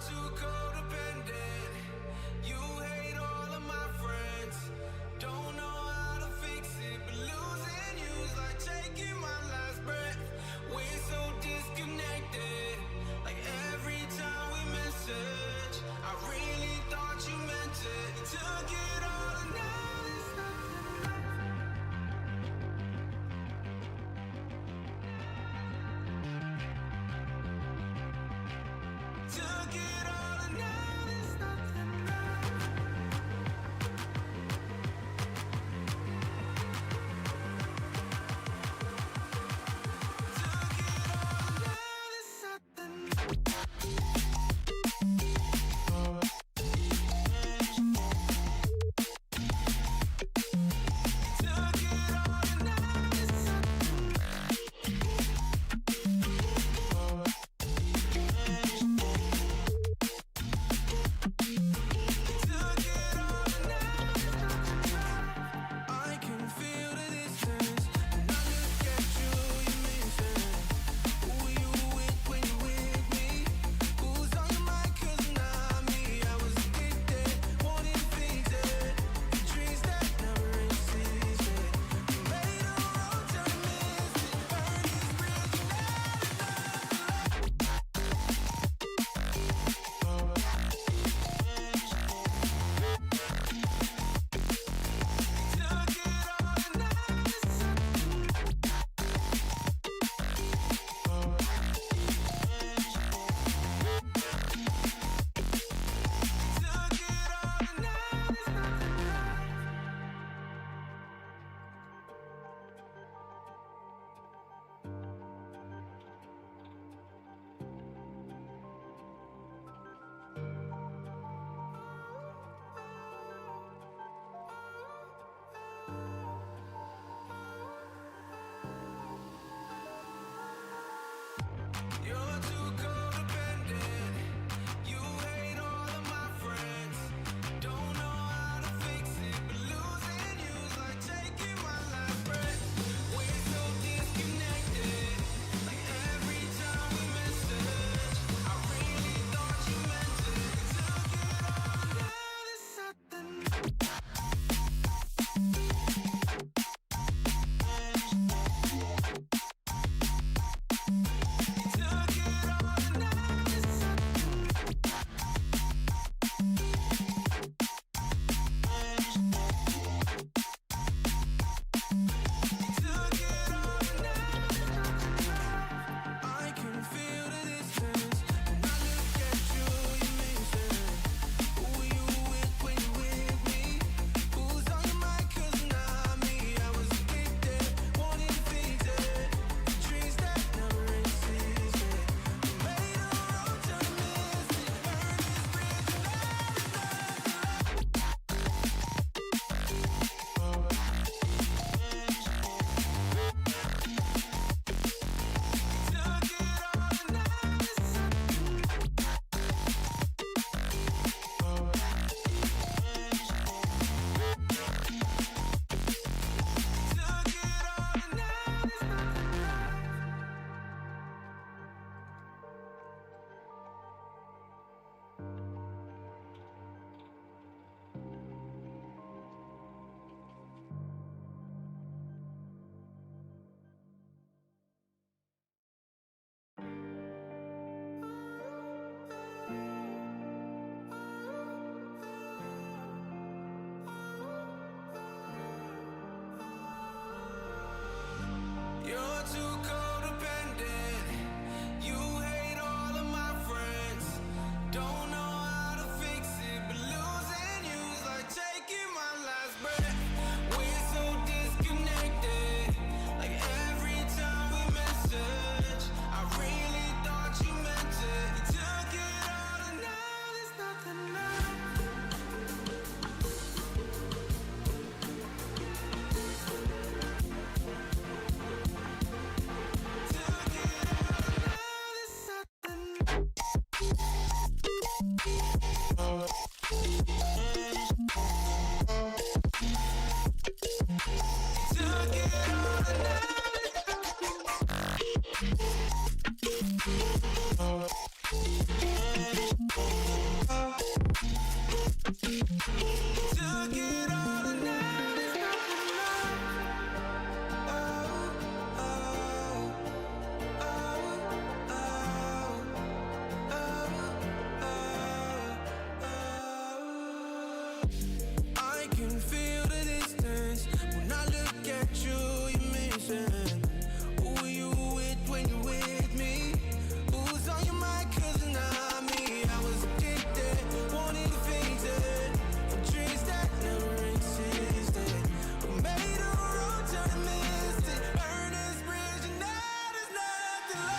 too codependent. You hate all of my friends. Don't know how to fix it, but losing you's like taking my last breath. We're so disconnected. Like every time we message, I really thought you meant it. You took it all and now there's nothing left. Took it all and now there's nothing left. Took it all and now there's nothing left. Took it all and now there's nothing Took it all and now there's nothing left. I can feel the distance when I look at you, you miss it. Who are you with when you're with me? Who's on your mind? 'Cause not me. I was addicted, wanting faded. The dreams that never existed. We made a wrong turn, missed it. Burn this bridge and now there's nothing left. Took it all and now there's something left. Took it all and now there's nothing left. You're too codependent. You hate all of my friends. Don't know how to fix it, but losing you's like taking my last breath. We're so disconnected. Like every time we message, I really thought you meant it. You took it all and now there's nothing left. Took it all and now there's something left. Took it all and now there's nothing left. I can feel the distance when I look at you, you miss it. Who are you with when you're with me? Who's on your mind? 'Cause not me. I was addicted, wanting faded. The dreams that never existed. We made a wrong turn, missed it. Burn this bridge and now there's nothing left. Took it all and now there's something left. Took it all and now there's nothing left. You're too codependent. You hate all of my friends. Don't know how to fix it, but losing you's like taking my last breath. We're so disconnected. Like every time we message, I really thought you meant it. You took it all and now there's nothing left. Took it all and now there's something Took it all and now there's Took it all and now there's nothing left. Oh, oh, oh, oh, oh. I can feel the distance when I look at you, you're missing. Who you with when you with me? Who's on your mind? 'Cause it's not me. I was addicted, wanted to fix it. For dreams that never existed. We made a road turn and missed it. Burn this bridge and now there's nothing left.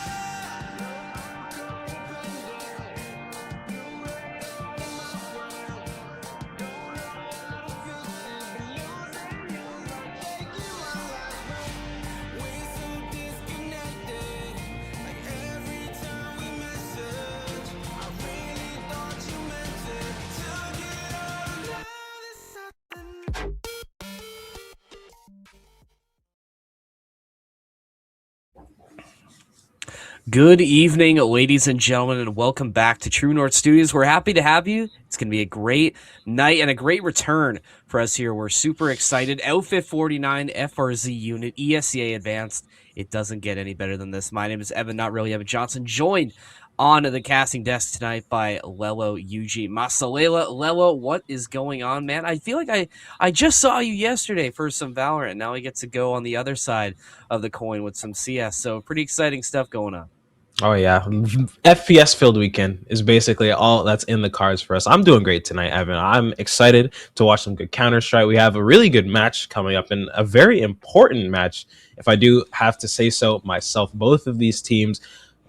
We're so disconnected. Like every time we message, I really thought you meant it. Took it all and now there's nothing. Good evening, ladies and gentlemen, and welcome back to True North Studios. We're happy to have you. It's going to be a great night and a great return for us here. We're super excited. Outfit 49, FRZ unit, ESEA advanced. It doesn't get any better than this. My name is Evan, not really Evan Johnson, joined on the casting desk tonight by Lelo Yuji Masalela. Lelo, what is going on, man? I feel like I just saw you yesterday for some Valorant. Now I get to go on the other side of the coin with some CS. So pretty exciting stuff going on. Oh yeah, FPS filled weekend is basically all that's in the cards for us. I'm doing great tonight, Evan. I'm excited to watch some good Counter-Strike. We have a really good match coming up and a very important match, if I do have to say so myself. Both of these teams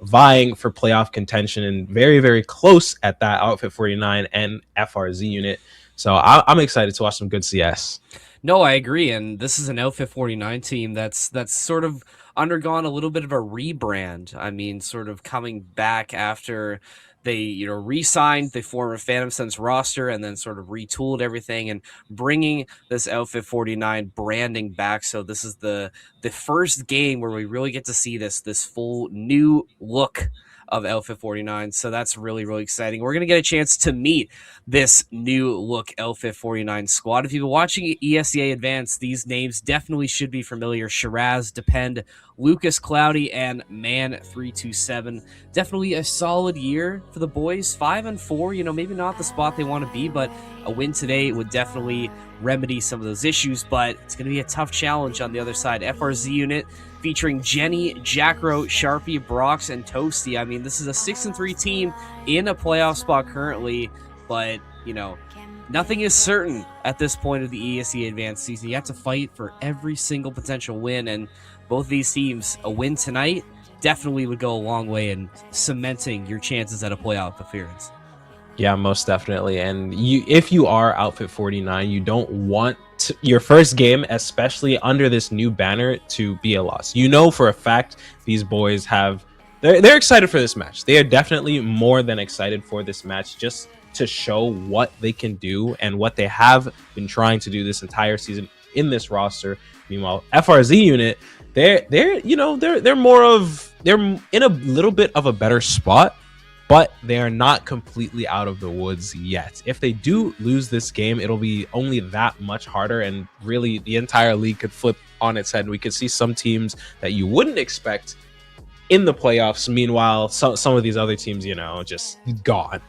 vying for playoff contention and very, very close at that, Outfit 49 and FRZ unit. So I'm excited to watch some good CS. No, I agree, and this is an Outfit 49 team that's sort of undergone a little bit of a rebrand. I mean, sort of coming back after they, re-signed the former Phantom Sense roster and then sort of retooled everything and bringing this Outfit 49 branding back. So this is the first game where we really get to see this full new look of Outfit 49. So that's really, really exciting. We're going to get a chance to meet this new look Outfit 49 squad. If you've been watching ESEA Advance, these names definitely should be familiar. Shiraz, Depend, Lucas Cloudy, and Man327. Definitely a solid year for the boys. 5-4, maybe not the spot they want to be, but a win today would definitely remedy some of those issues, but it's going to be a tough challenge on the other side. FRZ unit featuring Jenny, Jackro, Sharpie, Brox, and Toasty. I mean, this is a 6-3 team in a playoff spot currently, but, nothing is certain at this point of the ESEA Advanced season. You have to fight for every single potential win, and both these teams, a win tonight definitely would go a long way in cementing your chances at a playoff appearance. Yeah, most definitely. And if you are Outfit 49, you don't want your first game, especially under this new banner, to be a loss. For a fact these boys they're excited for this match. They are definitely more than excited for this match, just to show what they can do and what they have been trying to do this entire season in this roster. Meanwhile, FRZ unit, they're in a little bit of a better spot, but they are not completely out of the woods yet. If they do lose this game, it'll be only that much harder, and really the entire league could flip on its head. We could see some teams that you wouldn't expect in the playoffs. Meanwhile, some of these other teams, just gone.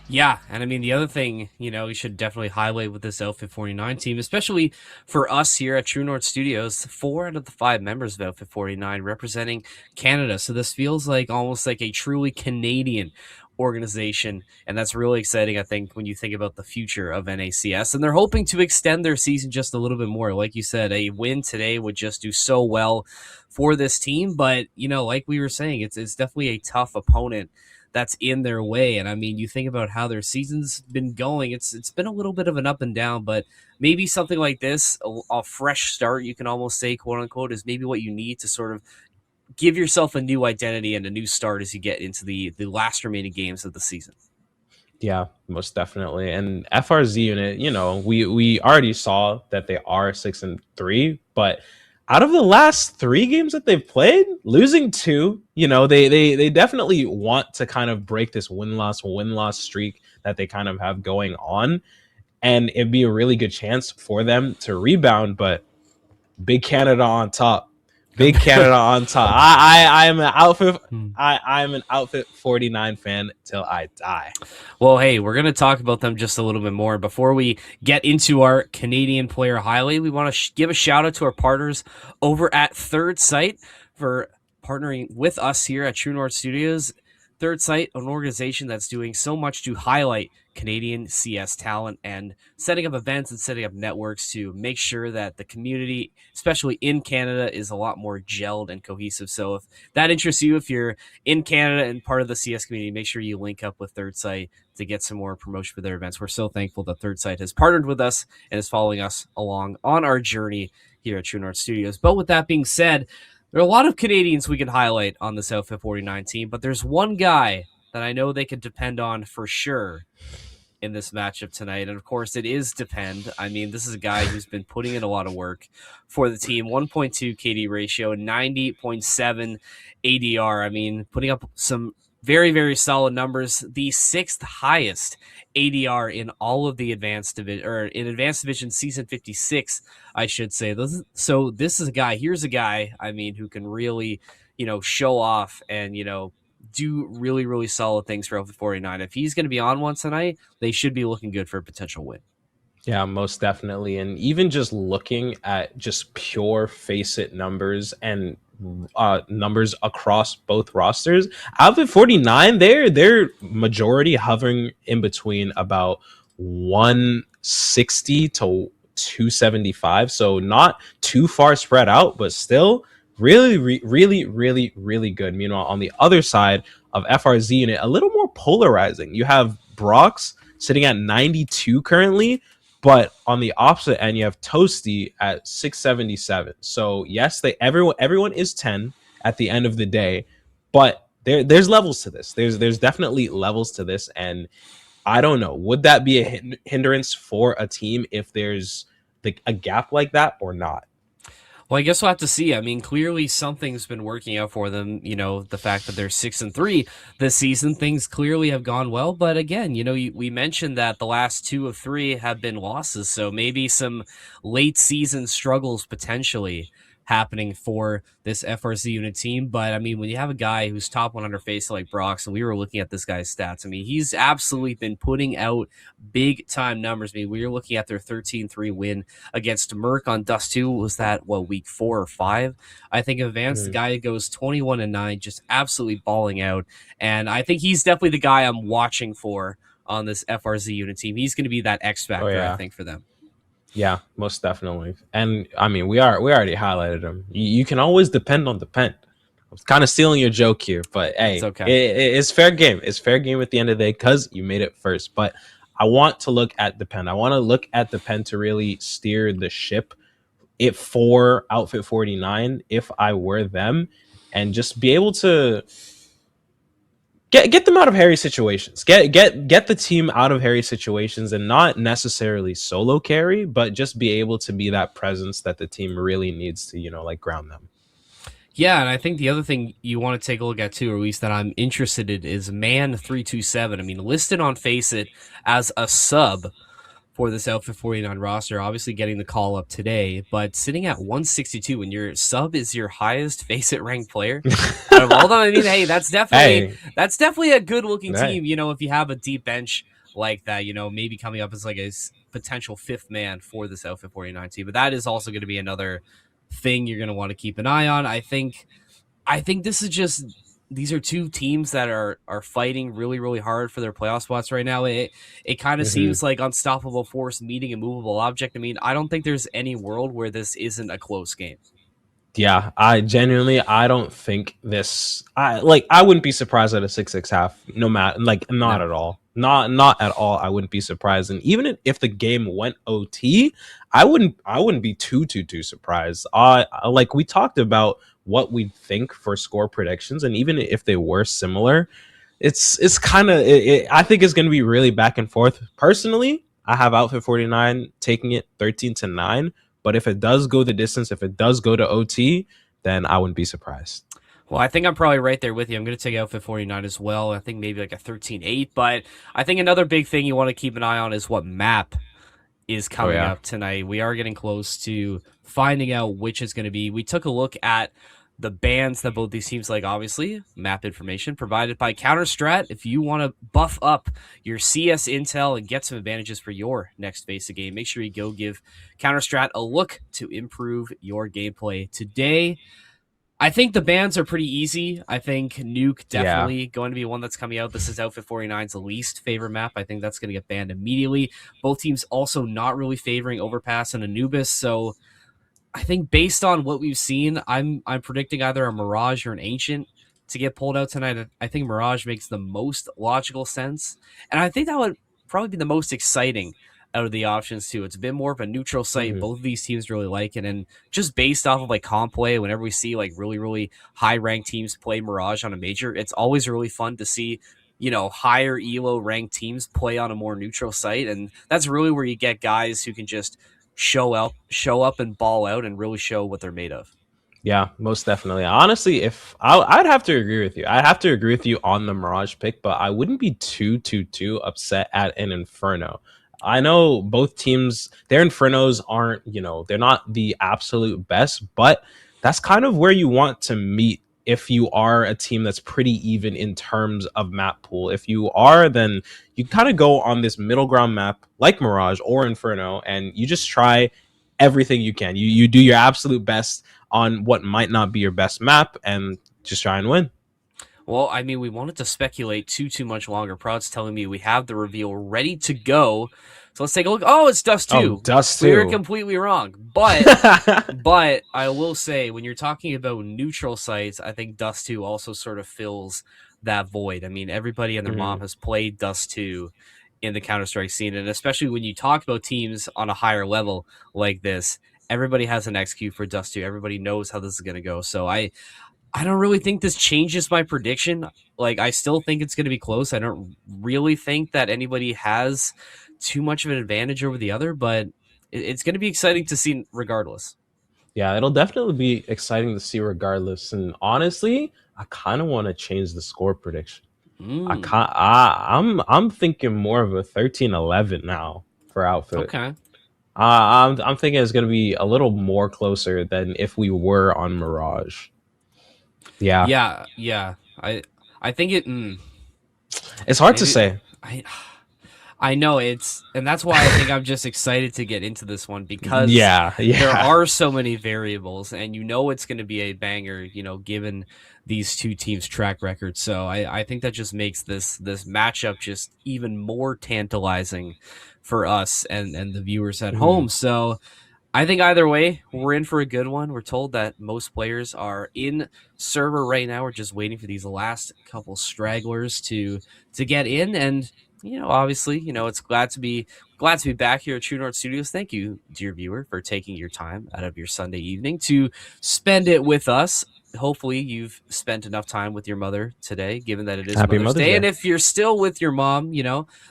Yeah, and I mean, the other thing, we should definitely highlight with this Outfit 49 team, especially for us here at True North Studios, 4 out of the 5 members of Outfit 49 representing Canada. So this feels like almost like a truly Canadian organization, and that's really exciting, I think, when you think about the future of NACS. And they're hoping to extend their season just a little bit more. Like you said, a win today would just do so well for this team. But, like we were saying, it's definitely a tough opponent that's in their way. And I mean, you think about how their season's been going, it's been a little bit of an up and down, but maybe something like this, a fresh start, you can almost say, quote unquote, is maybe what you need to sort of give yourself a new identity and a new start as you get into the last remaining games of the season. Yeah, most definitely. And FRZ unit, we already saw that they are 6-3, but out of the last 3 games that they've played, losing 2, they definitely want to kind of break this win-loss streak that they kind of have going on. and it'd be a really good chance for them to rebound. But Big Canada on top. Big Canada on top. I am an outfit. I'm an outfit 49 fan till I die. Well, hey, we're going to talk about them just a little bit more. Before we get into our Canadian player highlight, we want to give a shout out to our partners over at Third Sight for partnering with us here at True North Studios. Third Sight, an organization that's doing so much to highlight Canadian CS talent and setting up events and setting up networks to make sure that the community, especially in Canada, is a lot more gelled and cohesive. So if that interests you, if you're in Canada and part of the CS community, make sure you link up with Third Sight to get some more promotion for their events. We're so thankful that Third Sight has partnered with us and is following us along on our journey here at True North Studios. But with that being said, there are a lot of Canadians we can highlight on this Outfit 49 team, but there's one guy that I know they can depend on for sure in this matchup tonight. And of course, it is Depend. I mean, this is a guy who's been putting in a lot of work for the team. 1.2 KD ratio, 90.7 ADR. I mean, putting up some very, very solid numbers. The sixth highest ADR in all of the advanced division, or in advanced division season 56, I should say. So this is a guy. Here's a guy, I mean, who can really, show off and, do really, really solid things for Alpha 49. If he's going to be on one tonight, they should be looking good for a potential win. Yeah, most definitely. And even just looking at just pure face it numbers and numbers across both rosters, Outfit 49, their majority hovering in between about 160 to 275. So not too far spread out, but still really, really good. Meanwhile, on the other side of FRZ unit, a little more polarizing. You have Brox sitting at 92 currently, but on the opposite end, you have Toasty at 677. So yes, everyone is 10 at the end of the day, but there's levels to this. There's definitely levels to this, and I don't know, would that be a hindrance for a team if there's a gap like that or not? Well, I guess we'll have to see. I mean, clearly something's been working out for them. The fact that they're 6-3 this season, things clearly have gone well. But again, we mentioned that the last 2 of 3 have been losses. So maybe some late season struggles potentially happening for this FRZ unit team. But I mean, when you have a guy who's top 100 face like Brox, and we were looking at this guy's stats, I mean, he's absolutely been putting out big time numbers. I mean, we were looking at their 13-3 win against Merc on Dust 2. Was that week 4 or 5? I think advanced, the guy goes 21-9, just absolutely balling out. And I think he's definitely the guy I'm watching for on this FRZ unit team. He's going to be that X factor, I think, for them. Yeah, most definitely. And I mean, we already highlighted him. You can always depend on Depend. I was kind of stealing your joke here, but hey, it's okay. It's fair game. It's fair game at the end of the day because you made it first. But I want to look at Depend. I want to look at Depend to really steer the ship for Outfit 49 if I were them, and just be able to get them out of hairy situations. Get the team out of hairy situations, and not necessarily solo carry, but just be able to be that presence that the team really needs to, ground them. Yeah, and I think the other thing you want to take a look at too, or at least that I'm interested in, is Man327. I mean, listed on Faceit as a sub for this Outfit 49 roster, obviously getting the call up today, but sitting at 162 when your sub is your highest Faceit ranked player out of all of them. I mean, hey, that's definitely a good looking team. If you have a deep bench like that, maybe coming up as like a potential 5th man for this Outfit 49 team. But that is also going to be another thing you're going to want to keep an eye on. I think this is just, these are two teams that are fighting really, really hard for their playoff spots right now. It kind of seems like unstoppable force meeting a movable object. I mean, I don't think there's any world where this isn't a close game. Yeah, I don't think this. I wouldn't be surprised at a 6-6 half. No matter, at all. Not at all. I wouldn't be surprised, and even if the game went OT, I wouldn't be too surprised. Like we talked about what we think for score predictions, and even if they were similar, it's kind of. I think it's going to be really back and forth. Personally, I have Outfit 49 taking it 13-9. But if it does go the distance, if it does go to OT, then I wouldn't be surprised. Well, I think I'm probably right there with you. I'm going to take Outfit 49 as well. I think maybe like a 13-8. But I think another big thing you want to keep an eye on is what map is Oh coming yeah. up tonight. We are getting close to finding out which is going to be. We took a look at the bans that both these teams like. Obviously, map information provided by Counter-Strat. If you want to buff up your CS intel and get some advantages for your next phase of game, make sure you go give Counter-Strat a look to improve your gameplay today. I think the bans are pretty easy. I think Nuke Yeah. definitely going to be one that's coming out. This is Outfit 49's least favorite map. I think that's going to get banned immediately. Both teams also not really favoring Overpass and Anubis, so I think based on what we've seen, I'm predicting either a Mirage or an Ancient to get pulled out tonight. I think Mirage makes the most logical sense, and I think that would probably be the most exciting out of the options too. It's a bit more of a neutral site. Mhm. Both of these teams really like it, and just based off of like comp play, whenever we see like really high ranked teams play Mirage on a major, it's always really fun to see higher elo ranked teams play on a more neutral site, and that's really where you get guys who can just show up and ball out and really show what they're made of. Yeah, most definitely. Honestly, if I'd have to agree with you. I'd have to agree with you on the Mirage pick, but I wouldn't be too upset at an Inferno. I know both teams, their Infernos aren't, they're not the absolute best, but that's kind of where you want to meet if you are a team that's pretty even in terms of map pool. If you are, then you kind of go on this middle ground map like Mirage or Inferno, and you just try everything you can. You do your absolute best on what might not be your best map and just try and win. Well, I mean, we wanted to speculate too much longer. Prod's telling me we have the reveal ready to go. So let's take a look. Oh, it's Dust 2. Oh, Dust We were 2. completely wrong. But but I will say, when you're talking about neutral sites, I think Dust 2 also sort of fills that void. I mean, everybody and their mom has played Dust 2 in the Counter-Strike scene. And especially when you talk about teams on a higher level like this, everybody has an XQ for Dust 2. Everybody knows how this is going to go. So I don't really think this changes my prediction. Like, I still think it's going to be close. I don't really think that anybody has too much of an advantage over the other, but it's going to be exciting to see regardless. Yeah, it'll definitely be exciting to see regardless. And honestly, I kind of want to change the score prediction. I'm thinking more of a 13-11 now for Outfit. Okay. I'm thinking it's gonna be a little more closer than if we were on Mirage. Yeah. Yeah. I think it. It's hard to Maybe- say. I know and that's why I think I'm just excited to get into this one because Yeah. there are so many variables, and it's going to be a banger, given these two teams' track record. So I think that just makes this matchup just even more tantalizing for us and the viewers at home. So I think either way, we're in for a good one. We're told that most players are in server right now. We're just waiting for these last couple stragglers to get in, and obviously, it's glad to be back here at True North Studios. Thank you, dear viewer, for taking your time out of your Sunday evening to spend it with us. Hopefully, you've spent enough time with your mother today, given that it is Happy Mother's Day. Day. And if you're still with your mom,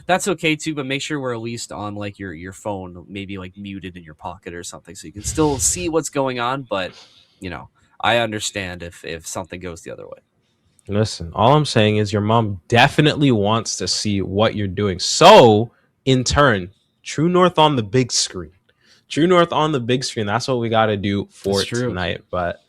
that's okay too. But make sure we're at least on like your phone, maybe like muted in your pocket or something, so you can still see what's going on. But I understand if something goes the other way. Listen, all I'm saying is your mom definitely wants to see what you're doing. So, in turn, True North on the big screen. True North on the big screen. That's what we got to do for tonight. But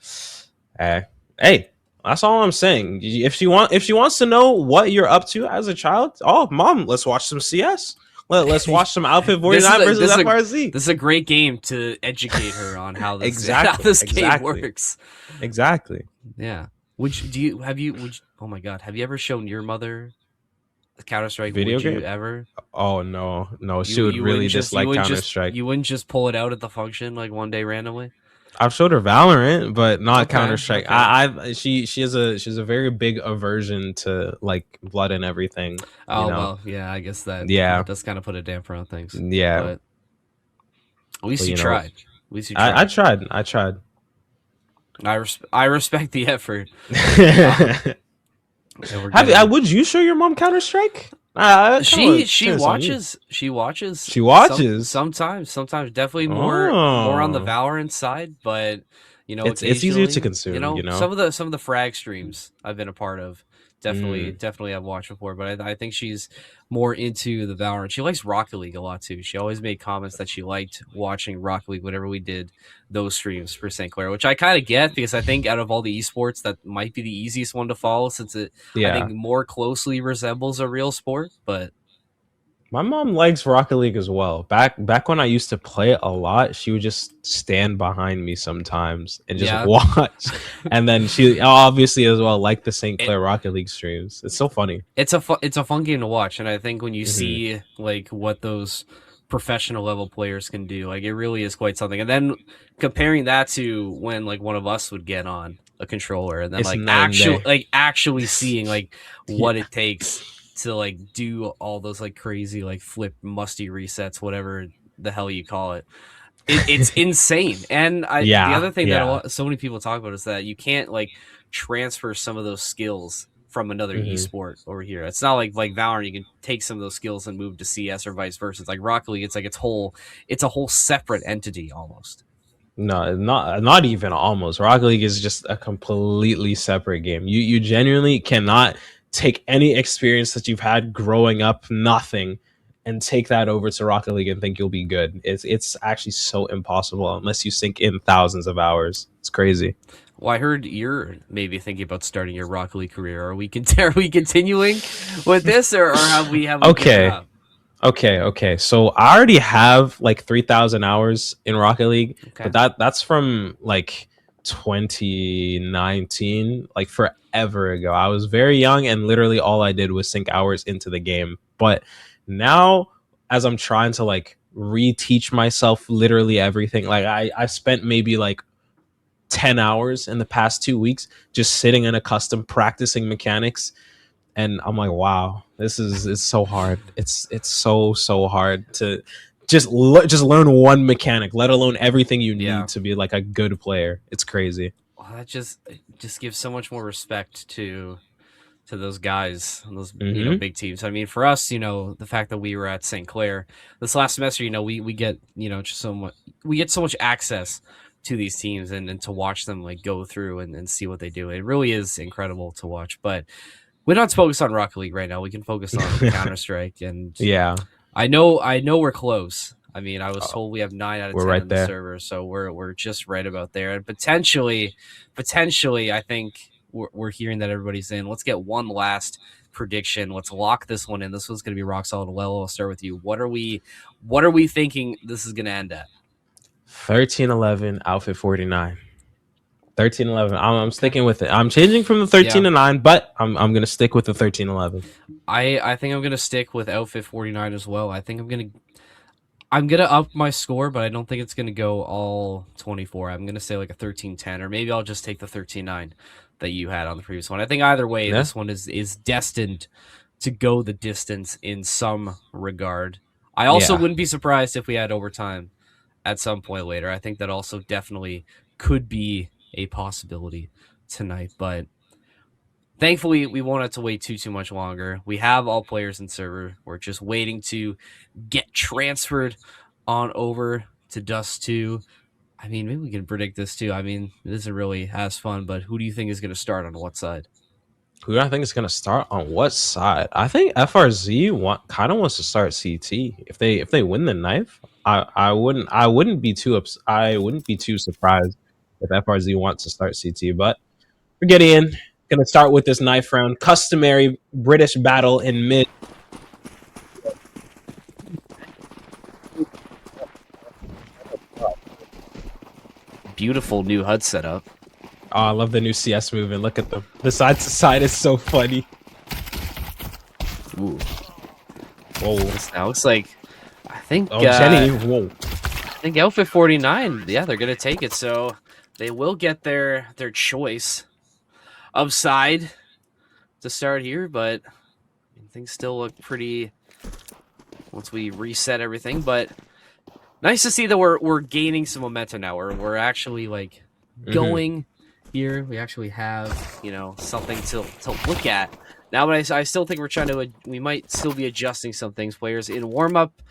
hey, that's all I'm saying. If she wants to know what you're up to as a child, oh, mom, let's watch some CS. Let's watch some Outfit 49 versus FRZ. This is a great game to educate her on how this, Exactly. Game works. Exactly. Yeah. Oh my God, have you ever shown your mother Counter-Strike? Video game? You ever? Oh no, she would really dislike Counter-Strike. You wouldn't just pull it out at the function like one day randomly? I've showed her Valorant, but not Okay, Counter-Strike. okay. She has a very big aversion to like blood and everything. Oh well, yeah, I guess that does kind of put a damper on things. Yeah, but at least you tried. At least you tried. I tried. I respect the effort. Would you show your mom Counter-Strike? She watches. She watches. Sometimes definitely more on the Valorant side, but It's easier to occasionally, consume, you know. some of the frag streams I've been a part of. Mm. Definitely I've watched before, but I think she's more into the Valorant. She likes Rocket League a lot too. She always made comments that she liked watching Rocket League whenever we did those streams for St. Clair, which I kind of get because I think out of all the esports, that might be the easiest one to follow since it, I Yeah. think, more closely resembles a real sport. But My mom likes Rocket League as well. Back when I used to play it a lot, she would just stand behind me sometimes and just yeah, watch. And then she obviously as well liked the St. it, Clair Rocket League streams. It's so funny. it's a fun game to watch, and I think when you Hmm. see like what those professional level players can do, like it really is quite something. And then comparing that to when like one of us would get on a controller, and then It's night and day. actually seeing like Yeah. what it takes to like do all those like crazy like flip musty resets, whatever the hell you call it. It's insane. And the Yeah. other thing that Yeah. so many people talk about is that you can't like transfer some of those skills from another Hmm. esport over here. It's not like Valorant, you can take some of those skills and move to CS or vice versa. It's like Rocket League, it's like it's a whole separate entity almost. No, not even almost. Rocket League is just a completely separate game. You genuinely cannot take any experience that you've had growing up, nothing, and take that over to Rocket League and think you'll be good. It's actually so impossible unless you sink in thousands of hours. It's crazy. Well, I heard you're maybe thinking about starting your Rocket League career. Are we are we continuing with this, or have we given Okay. up? Okay. So I already have like 3,000 hours in Rocket League, Okay. but that's from like 2019, like forever ago. I was very young and literally all I did was sink hours into the game. But now as I'm trying to like reteach myself literally everything, like I spent maybe like 10 hours in the past 2 weeks just sitting in a custom practicing mechanics, and I'm like, wow, this is it's so hard. It's so hard to just learn one mechanic, let alone everything you need Yeah. to be like a good player. It's crazy. Well, that just gives so much more respect to those guys, those Hmm. big teams. I mean, for us, the fact that we were at St. Clair this last semester, we get just so much, we get so much access to these teams, and to watch them like go through and see what they do. It really is incredible to watch. But we're not focused on Rocket League right now. We can focus on Counter Strike, and Yeah, I know we're close. I mean, I was told we have 9 out of we're 10 right in the there. server, so we're just right about there. And potentially, I think we're hearing that everybody's in. Let's get one last prediction. Let's lock this one in. This one's going to be rock solid. Well, I'll start with you. What are we thinking this is going to end at? 13-11 outfit 49. 13-11. I'm sticking with it. I'm changing from the 13-9, but I'm gonna stick with the 13-11. I think I'm going to stick with outfit 49 as well. I think I'm gonna up my score, but I don't think it's gonna go all 24. I'm gonna say like a 13-10, or maybe I'll just take the 13-9 that you had on the previous one. I think either way, Yeah. this one is destined to go the distance in some regard. I also Yeah. wouldn't be surprised if we had overtime at some point later. I think that also definitely could be a possibility tonight, but thankfully we won't have to wait too much longer. We have all players in server. We're just waiting to get transferred on over to Dust 2. I mean, maybe we can predict this too. I mean, it isn't really as fun, but who do you think is going to start on what side? Who do I think is gonna start on what side? I think FRZ kind of wants to start CT. If they win the knife, I wouldn't be too surprised if FRZ wants to start CT. But we're getting in. Gonna start with this knife round. Customary British battle in mid. Beautiful new HUD setup. Oh, I love the new CS movement. Look at them. The side to side is so funny. Ooh, Whoa. this now looks like I think Jenny. Whoa. I think Outfit 49. Yeah, they're gonna take it, so they will get their choice of side to start here. But things still look pretty once we reset everything. But nice to see that we're gaining some momentum now. We're actually like going here. We actually have something to look at now. But I still think we might still be adjusting some things. Players in warm up.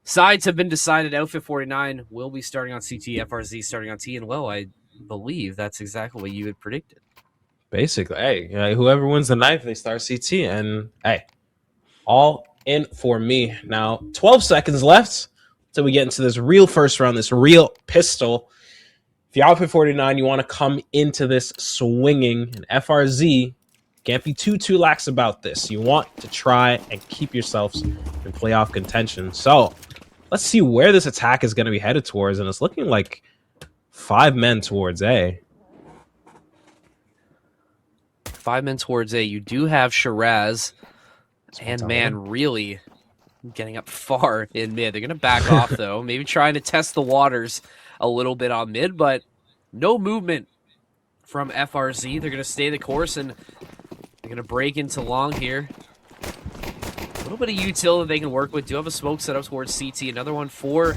Sides have been decided. Outfit 49 will be starting on CT, FRZ starting on T, and well, believe that's exactly what you had predicted. Basically, hey, whoever wins the knife, they start CT, and hey, all in for me. Now, 12 seconds left till we get into this real first round, this real pistol. If you're outfit 49, you want to come into this swinging, and FRZ can't be too lax about this. You want to try and keep yourselves in playoff contention. So let's see where this attack is going to be headed towards, and it's looking like 5 men towards A. 5 men towards A. You do have Shiraz, and man, really getting up far in mid. They're going to back off, though. Maybe trying to test the waters a little bit on mid, but no movement from FRZ. They're going to stay the course, and they're going to break into long here. A little bit of util that they can work with. Do have a smoke set up towards CT. Another one for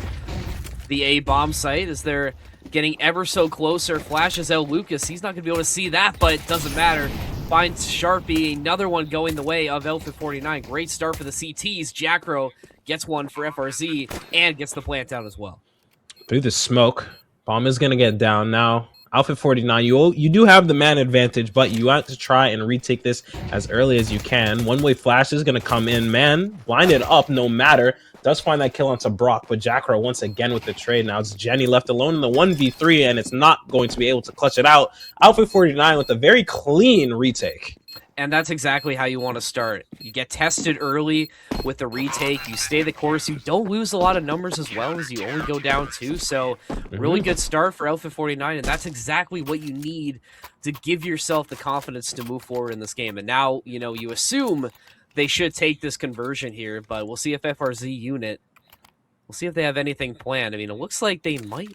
the A bomb site as they're getting ever so closer. Flashes out Lucas. He's not going to be able to see that, but it doesn't matter. Finds Sharpie, another one going the way of Outfit 49. Great start for the CTs. Jackro gets one for FRZ and gets the plant down as well. Through the smoke, bomb is going to get down now. Outfit 49, you do have the man advantage, but you want to try and retake this as early as you can. One-way flash is going to come in. Man, blinded up no matter. Does find that kill onto Brock, but Jackro once again with the trade. Now it's Jenny left alone in the 1v3, and it's not going to be able to clutch it out. Outfit 49 with a very clean retake. And that's exactly how you want to start. You get tested early with the retake. You stay the course. You don't lose a lot of numbers as well as you only go down 2. So really good start for Outfit 49, and that's exactly what you need to give yourself the confidence to move forward in this game. And now, you assume they should take this conversion here, but we'll see if FRZ unit, we'll see if they have anything planned. I mean, it looks like they might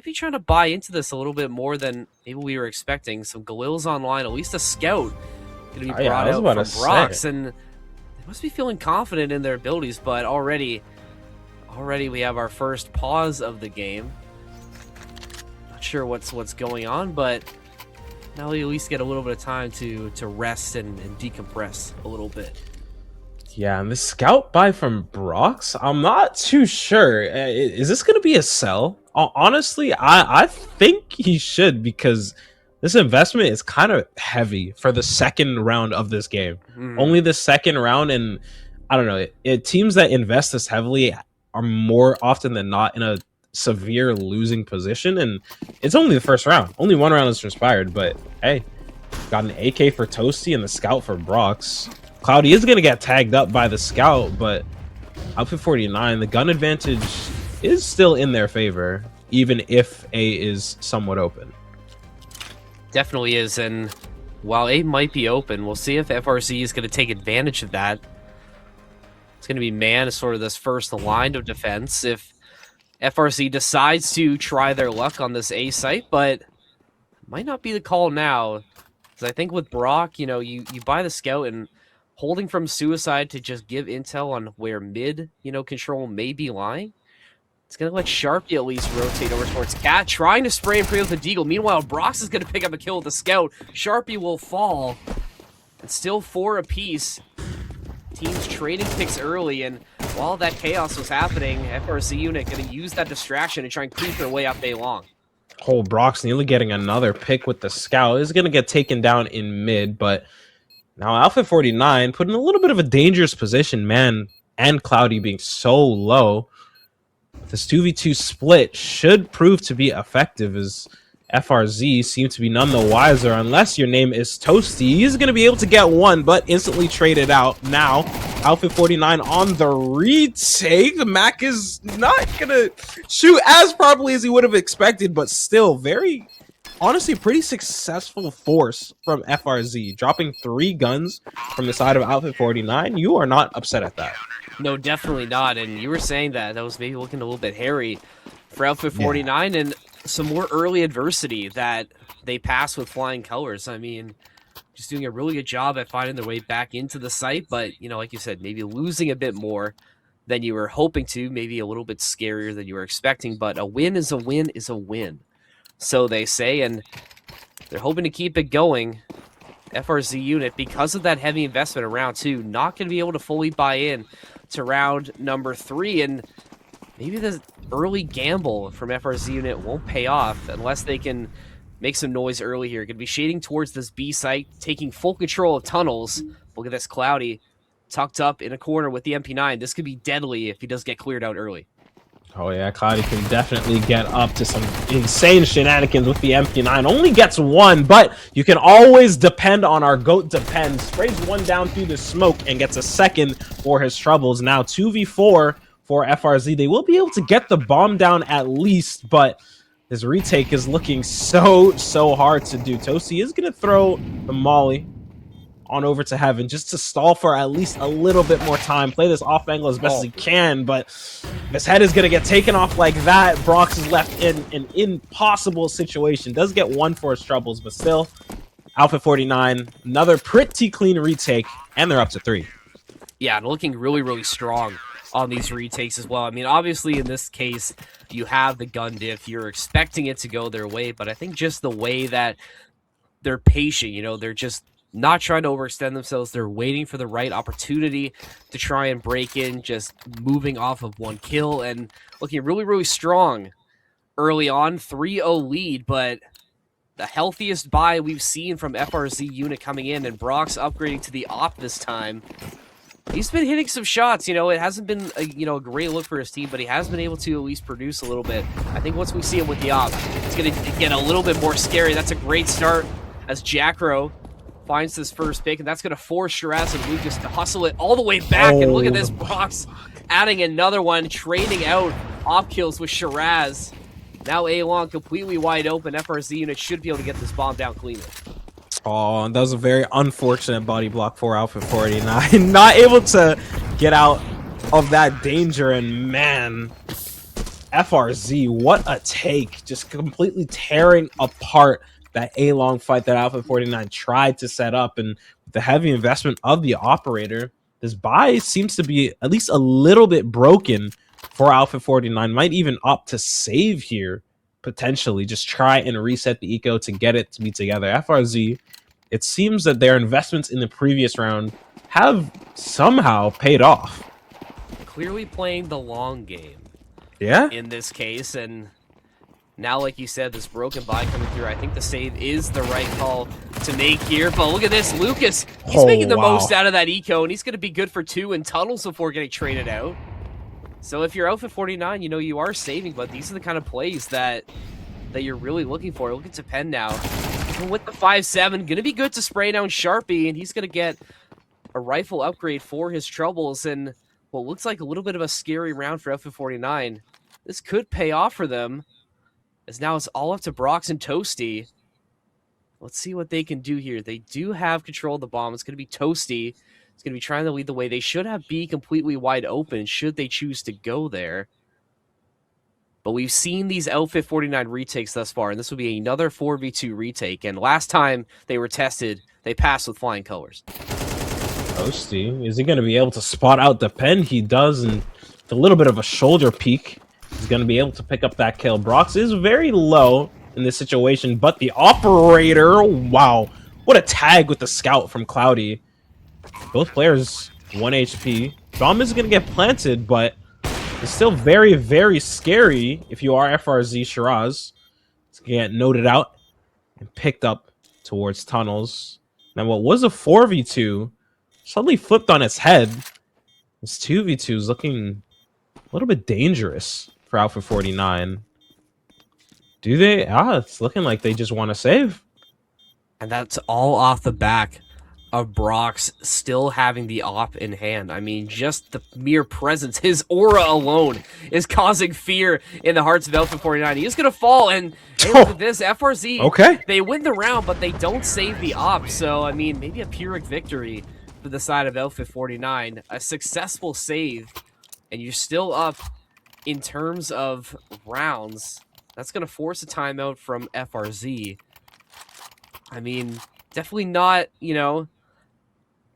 be trying to buy into this a little bit more than maybe we were expecting. Some Galil's online, at least a scout going to be brought out from Brox, and they must be feeling confident in their abilities, but already we have our first pause of the game. Not sure what's going on, but now we at least get a little bit of time to rest and decompress a little bit. Yeah, and the scout buy from Brox, I'm not too sure. Is this going to be a sell? Honestly, I think he should, because this investment is kind of heavy for the second round of this game. Only the second round, and I don't know, teams that invest this heavily are more often than not in a severe losing position, and it's only the first round. Only 1 round is transpired, but hey, got an AK for Toasty and the scout for Brox. Cloudy is going to get tagged up by the scout, but Outfit 49, the gun advantage is still in their favor, even if A is somewhat open. Definitely is, and while A might be open, we'll see if FRZ is going to take advantage of that. It's going to be man as sort of this first line of defense if FRZ decides to try their luck on this A site, but might not be the call now. Because I think with Brock, you buy the scout, and holding from suicide to just give intel on where mid, control may be lying. It's going to let Sharpie at least rotate over towards Cat, trying to spray and pray with the Deagle. Meanwhile, Brox is going to pick up a kill with the Scout. Sharpie will fall. It's still 4 apiece. Teams trading picks early, and while that chaos was happening, FRZ unit going to use that distraction and try and creep their way up A long. Oh, Brox nearly getting another pick with the Scout. Is going to get taken down in mid, but now Alpha 49 put in a little bit of a dangerous position, man, and Cloudy being so low. This 2v2 split should prove to be effective, as FRZ seem to be none the wiser. Unless your name is Toasty, he's going to be able to get one, but instantly traded out. Now, Alpha 49 on the retake. Mac is not going to shoot as properly as he would have expected, but still very, honestly, pretty successful force from FRZ. Dropping 3 guns from the side of Alpha 49. You are not upset at that. No, definitely not. And you were saying that was maybe looking a little bit hairy for Outfit 49, and some more early adversity that they pass with flying colors. I mean, just doing a really good job at finding their way back into the site, but, like you said, maybe losing a bit more than you were hoping to, maybe a little bit scarier than you were expecting, but a win is a win is a win. So they say, and they're hoping to keep it going. FRZ unit, because of that heavy investment in round 2, not going to be able to fully buy in to round number 3, and maybe the early gamble from FRZ unit won't pay off unless they can make some noise early here. Going to be shading towards this B site, taking full control of tunnels. Look at this, Cloudy tucked up in a corner with the MP9. This could be deadly if he does get cleared out early. Oh yeah, Cloudy can definitely get up to some insane shenanigans with the MP9. Only gets one, but you can always depend on our GOAT Depend. Sprays one down through the smoke and gets a second for his troubles. Now 2v4 for FRZ. They will be able to get the bomb down at least, but his retake is looking so hard to do. Toasty is going to throw the molly on over to Heaven just to stall for at least a little bit more time. Play this off angle as best as he can, but his head is going to get taken off like that. Brox is left in an impossible situation. Does get one for his troubles, but still, Alpha 49, another pretty clean retake, and they're up to 3. Yeah, and looking really strong on these retakes as well. I mean, obviously in this case, you have the gun diff. You're expecting it to go their way, but I think just the way that they're patient, you know, they're just not trying to overextend themselves. They're waiting for the right opportunity to try and break in, just moving off of one kill and looking really strong early on. 3-0 lead, but the healthiest buy we've seen from FRZ unit coming in, and Brox upgrading to the op this time. He's been hitting some shots, you know, it hasn't been a great look for his team, but he has been able to at least produce a little bit. I think once we see him with the op, it's going to get a little bit more scary. That's a great start as Jackro finds this first pick, and that's going to force Shiraz and Lucas to hustle it all the way back. And look at this, Brox adding another one, trading out op kills with Shiraz. Now A-Long completely wide open. FRZ unit should be able to get this bomb down cleanly. Oh, that was a very unfortunate body block for Alpha 49. Not able to get out of that danger, and man, FRZ, what a take. Just completely tearing apart that A-Long fight that Alpha 49 tried to set up, and with the heavy investment of the operator, this buy seems to be at least a little bit broken for Alpha 49. Might even opt to save here, potentially. Just try and reset the eco to get it to be together. FRZ, it seems that their investments in the previous round have somehow paid off. Clearly playing the long game. Yeah? In this case, and now, like you said, this broken buy coming through, I think the save is the right call to make here. But look at this, Lucas. He's making the most out of that eco, and he's going to be good for 2 in tunnels before getting traded out. So if you're Alpha 49, you know, you are saving, but these are the kind of plays that you're really looking for. Look at Depend now. Even with the 5-7, going to be good to spray down Sharpie, and he's going to get a rifle upgrade for his troubles, and what looks like a little bit of a scary round for Alpha 49. This could pay off for them, as now it's all up to Brox and Toasty. Let's see what they can do here. They do have control of the bomb. It's going to be Toasty. It's going to be trying to lead the way. They should have B completely wide open should they choose to go there. But we've seen these Outfit 49 retakes thus far, and this will be another 4v2 retake. And last time they were tested, they passed with flying colors. Toasty, is he going to be able to spot out Depend? He does, and with a little bit of a shoulder peek, he's going to be able to pick up that kill. Brox is very low in this situation, but the operator, wow, what a tag with the scout from Cloudy. Both players 1 HP. Bomb is going to get planted, but it's still very scary if you are FRZ Shiraz. It's going to get noted out and picked up towards tunnels. Now what was a 4v2 suddenly flipped on its head. This 2v2 is looking a little bit dangerous for Alpha 49. Do they? It's looking like they just want to save. And that's all off the back of Brox still having the op in hand. I mean, just the mere presence, his aura alone is causing fear in the hearts of Alpha 49. He is going to fall, and hey, look at this, FRZ, okay, they win the round, but they don't save the op. So, I mean, maybe a Pyrrhic victory for the side of Alpha 49. A successful save, and you're still up in terms of rounds. That's going to force a timeout from FRZ. I mean, definitely not, you know,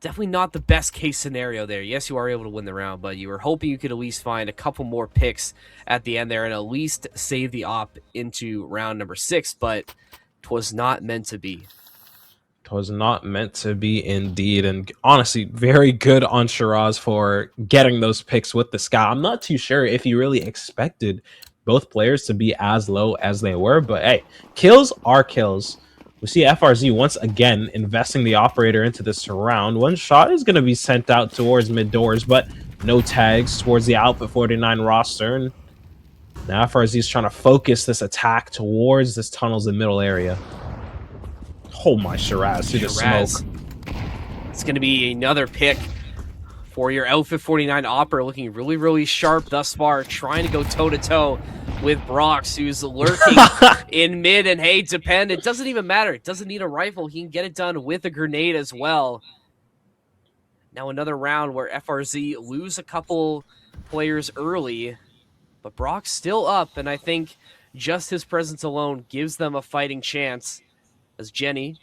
definitely not the best case scenario there. Yes, you are able to win the round, but you were hoping you could at least find a couple more picks at the end there and at least save the op into round number 6, but 'twas not meant to be. was not meant to be indeed. And honestly, very good on Shiraz for getting those picks with the scout. I'm not too sure if you really expected both players to be as low as they were, but hey, kills are kills. We see FRZ once again investing the operator into this round. One shot is going to be sent out towards mid doors, but no tags towards the Outfit 49 roster. And now FRZ is trying to focus this attack towards this tunnels in middle area. Oh my, Shiraz through the smoke. It's going to be another pick for your Outfit 49 Opera, looking really, really sharp thus far, trying to go toe-to-toe with Brox, who's lurking in mid. And hey, Depend, it doesn't even matter. It doesn't need a rifle. He can get it done with a grenade as well. Now another round where FRZ lose a couple players early, but Brock's still up, and I think just his presence alone gives them a fighting chance. As Jenny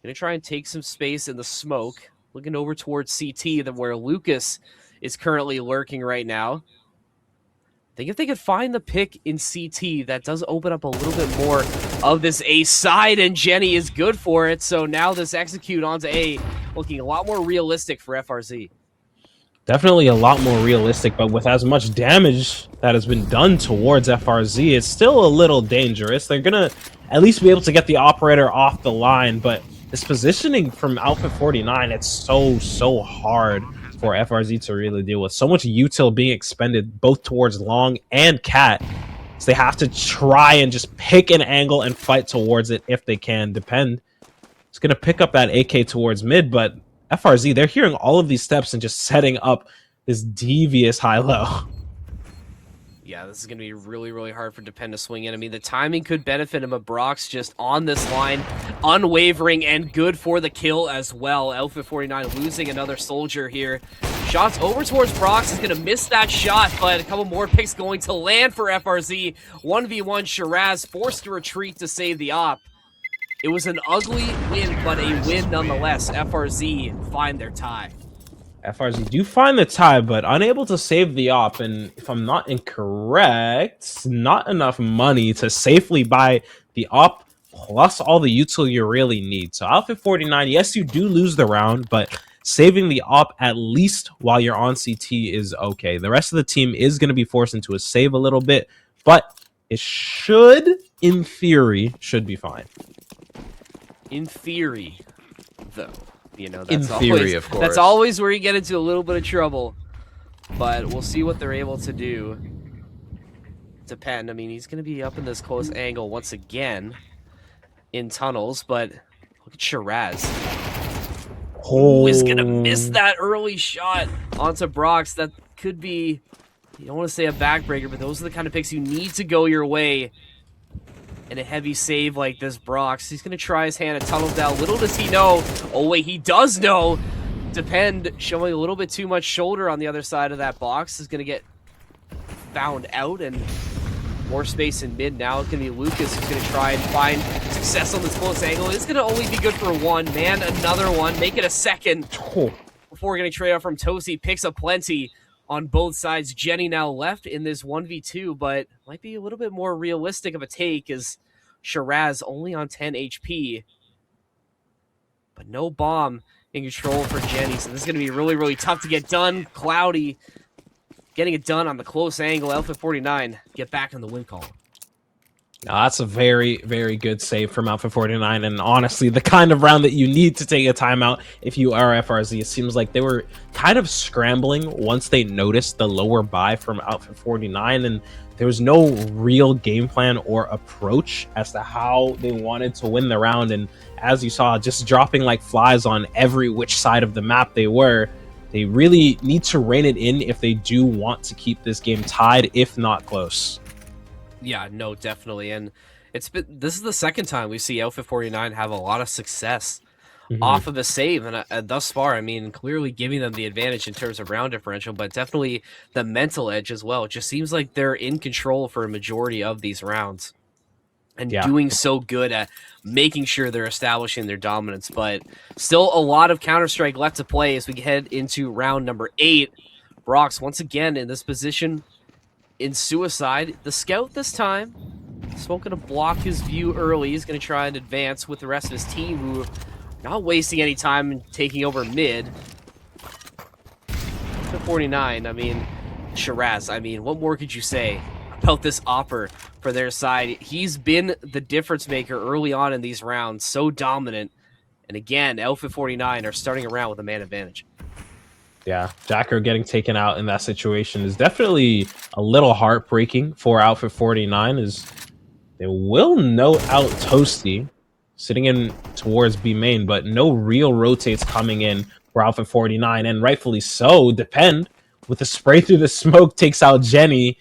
going to try and take some space in the smoke, looking over towards CT, where Lucas is currently lurking right now. I think if they could find the pick in CT, that does open up a little bit more of this A side, and Jenny is good for it. So now this execute onto A, looking a lot more realistic for FRZ. Definitely a lot more realistic, but with as much damage that has been done towards FRZ, it's still a little dangerous. They're going to at least be able to get the operator off the line, but this positioning from Outfit 49, it's so hard for FRZ to really deal with. So much util being expended both towards Long and Cat. So they have to try and just pick an angle and fight towards it if they can. Depend. It's going to pick up that AK towards mid, but FRZ, they're hearing all of these steps and just setting up this devious high-low. Yeah, this is going to be really, really hard for Depend to swing in. I mean, the timing could benefit him, but Brock's just on this line, unwavering, and good for the kill as well. Outfit 49 losing another soldier here. Shots over towards Brox. Is going to miss that shot, but a couple more picks going to land for FRZ. 1v1 Shiraz forced to retreat to save the op. It was an ugly win, but a win nonetheless. FRZ find their tie. FRZ do find the tie, but unable to save the op. And if I'm not incorrect, not enough money to safely buy the op plus all the util you really need. So Outfit 49, yes, you do lose the round, but saving the op at least while you're on CT is okay. The rest of the team is going to be forced into a save a little bit, but it should, in theory, should be fine. In theory, though, you know, in theory, of course, that's always where you get into a little bit of trouble. But we'll see what they're able to do. Depend. I mean, he's going to be up in this close angle once again in tunnels, but look at Shiraz. Oh, Is going to miss that early shot onto Brox. That could be, you don't want to say a backbreaker, but those are the kind of picks you need to go your way. And a heavy save like this, Brox. He's going to try his hand at tunnels down. Little does he know. Oh, wait, he does know. Depend showing a little bit too much shoulder on the other side of that box. Is going to get found out, and more space in mid now. It's going to be Lucas who's going to try and find success on this close angle. It's going to only be good for one. Man, another one. Make it a second. Before we're going to trade off from Tosi. Picks up plenty on both sides. Jenny now left in this 1v2, but might be a little bit more realistic of a take as Shiraz only on 10 HP. But no bomb in control for Jenny, so this is going to be really, really tough to get done. Cloudy getting it done on the close angle. Outfit 49 get back on the win column. Now, that's a very, very good save from Outfit 49, and honestly, the kind of round that you need to take a timeout if you are FRZ. It seems like they were kind of scrambling once they noticed the lower buy from Outfit 49, and there was no real game plan or approach as to how they wanted to win the round. And as you saw, just dropping like flies on every which side of the map they were. They really need to rein it in if they do want to keep this game tied, if not close. Yeah, no, definitely. And this is the second time we see Outfit 49 have a lot of success off of a save. And thus far, I mean, clearly giving them the advantage in terms of round differential, but definitely the mental edge as well. It just seems like they're in control for a majority of these rounds. And doing so good at making sure they're establishing their dominance. But still a lot of Counter-Strike left to play as we head into round number 8. Brox once again in this position in Suicide. The scout this time is going to block his view early. He's going to try and advance with the rest of his team, who not wasting any time and taking over mid. To 49, I mean, Shiraz, I mean, what more could you say about this Opper for their side? He's been the difference maker early on in these rounds, so dominant. And again, Outfit 49 are starting around with a man advantage. Yeah, Jacker getting taken out in that situation is definitely a little heartbreaking for Outfit 49, as they will note out Toasty sitting in towards B main, but no real rotates coming in for Outfit 49, and rightfully so. Depend with a spray through the smoke takes out Jenny,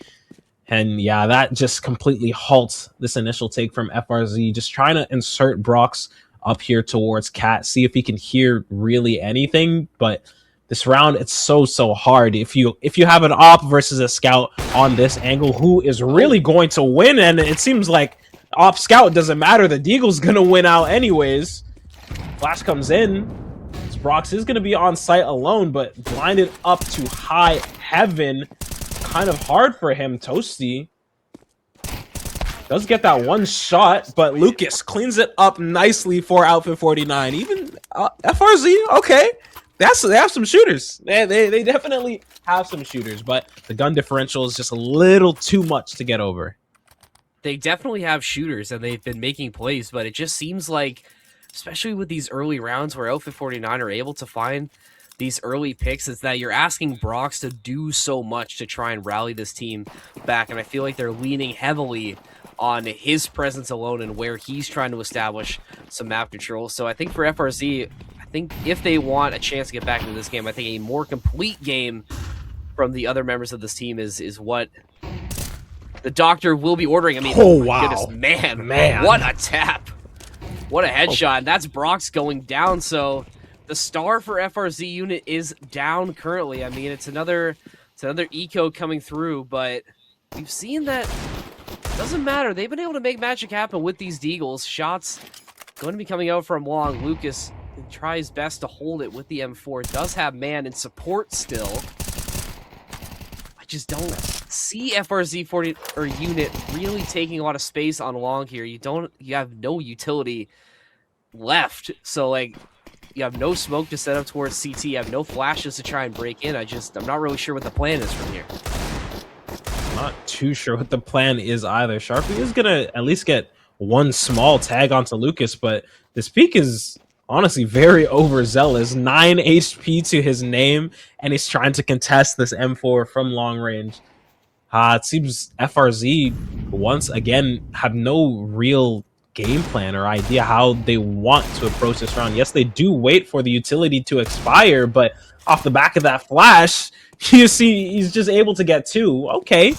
and yeah, that just completely halts this initial take from FRZ, just trying to insert Brox up here towards Cat, see if he can hear really anything, but this round, it's so hard. If you have an op versus a scout on this angle, who is really going to win? And it seems like op scout doesn't matter. The Deagle's gonna win out anyways. Flash comes in. Brox is gonna be on site alone, but blinded up to high heaven. Kind of hard for him. Toasty does get that one shot, but Lucas cleans it up nicely for Outfit 49. Even FRZ, okay. They have some shooters. They definitely have some shooters, but the gun differential is just a little too much to get over. They definitely have shooters, and they've been making plays, but it just seems like, especially with these early rounds where Outfit 49 are able to find these early picks, is that you're asking Brox to do so much to try and rally this team back, and I feel like they're leaning heavily on his presence alone and where he's trying to establish some map control. So I think for FRZ, I think if they want a chance to get back into this game, I think a more complete game from the other members of this team is what the doctor will be ordering. I mean, oh wow, goodness, man, what a tap. What a headshot. That's Brox going down. So the star for FRZ unit is down currently. I mean, it's another eco coming through, but we've seen that doesn't matter. They've been able to make magic happen with these Deagles. Shots going to be coming out from long. Lucas can try his best to hold it with the M4. Does have man in support still. I just don't see FRZ 40 or unit really taking a lot of space on long here. You have no utility left. So like you have no smoke to set up towards CT. You have no flashes to try and break in. I'm not really sure what the plan is from here. Not too sure what the plan is either. Sharpie is gonna at least get one small tag onto Lucas, but this peak is honestly very overzealous. 9 HP to his name, and he's trying to contest this M4 from long range. It seems FRZ once again have no real game plan or idea how they want to approach this round. Yes, they do wait for the utility to expire, but off the back of that flash, you see he's just able to get two. Okay.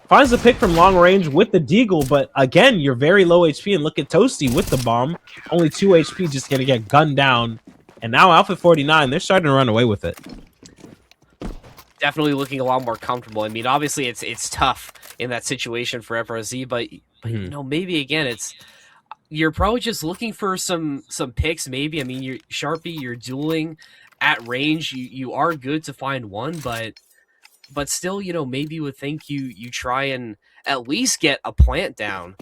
Finds the pick from long range with the Deagle, but again, you're very low HP, and look at Toasty with the bomb. Only 2 HP, just gonna get gunned down. And now Outfit 49, they're starting to run away with it. Definitely looking a lot more comfortable. I mean, obviously it's tough in that situation for FRZ, but you know, maybe again you're probably just looking for some picks. Maybe, I mean, you're Sharpie, you're dueling at range. You are good to find one, but still, you know, maybe you would think you try and at least get a plant down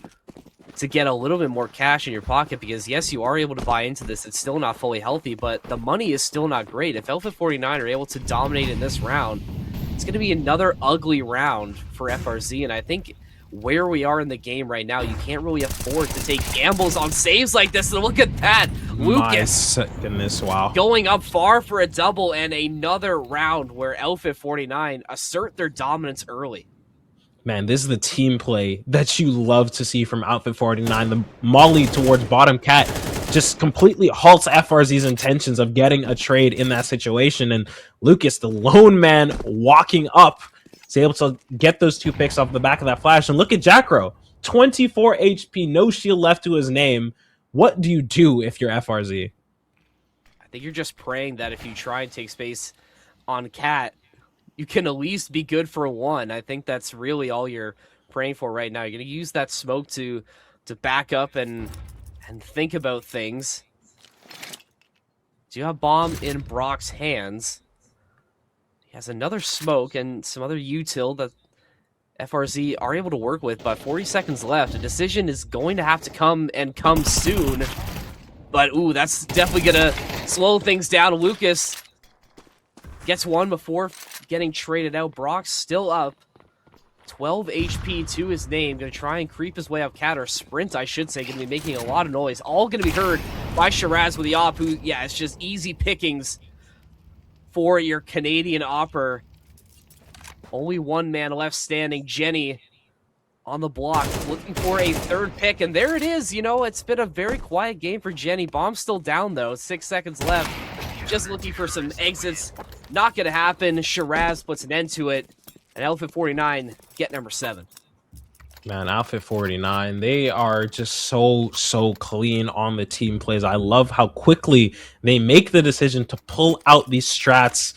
to get a little bit more cash in your pocket, because yes, you are able to buy into this. It's still not fully healthy, but the money is still not great. If Outfit 49 are able to dominate in this round, it's going to be another ugly round for FRZ, and I think where we are in the game right now, you can't really afford to take gambles on saves like this. And look at that, Lucas, my goodness, wow, going up far for a double, and another round where Outfit 49 assert their dominance early. Man, this is the team play that you love to see from Outfit 49. The molly towards bottom cat just completely halts FRZ's intentions of getting a trade in that situation. And Lucas, the lone man walking up, is able to get those 2 picks off the back of that flash. And look at Jackro, 24 HP, no shield left to his name. What do you do if you're FRZ? I think you're just praying that if you try and take space on Cat, you can at least be good for 1. I think that's really all you're praying for right now. You're going to use that smoke to back up and think about things. Do you have bomb in Brock's hands? He has another smoke and some other util that FRZ are able to work with, but 40 seconds left. A decision is going to have to come, and come soon. But, ooh, that's definitely going to slow things down. Lucas gets one before getting traded out. Brock's still up. 12 HP to his name. Going to try and creep his way up cat, or sprint, I should say. Going to be making a lot of noise. All going to be heard by FRZ with the op, who, yeah, it's just easy pickings for your Canadian opper. Only one man left standing. Jenny on the block, looking for a third pick, and there it is. You know, it's been a very quiet game for Jenny. Bomb's still down, though. 6 seconds left. Just looking for some exits. Not going to happen. FRZ puts an end to it. And Outfit 49 get number 7. Man, Outfit 49, they are just so clean on the team plays. I love how quickly they make the decision to pull out these strats.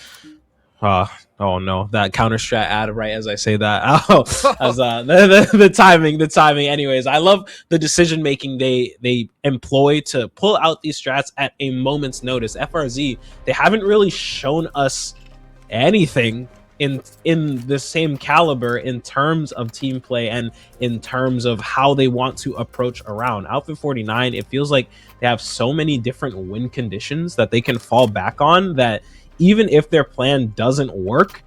Oh no, that counter strat ad right as I say that. Oh, as the timing. Anyways, I love the decision making they employ to pull out these strats at a moment's notice. FRZ, they haven't really shown us anything in the same caliber in terms of team play and in terms of how they want to approach around. Outfit 49, it feels like they have so many different win conditions that they can fall back on, that even if their plan doesn't work,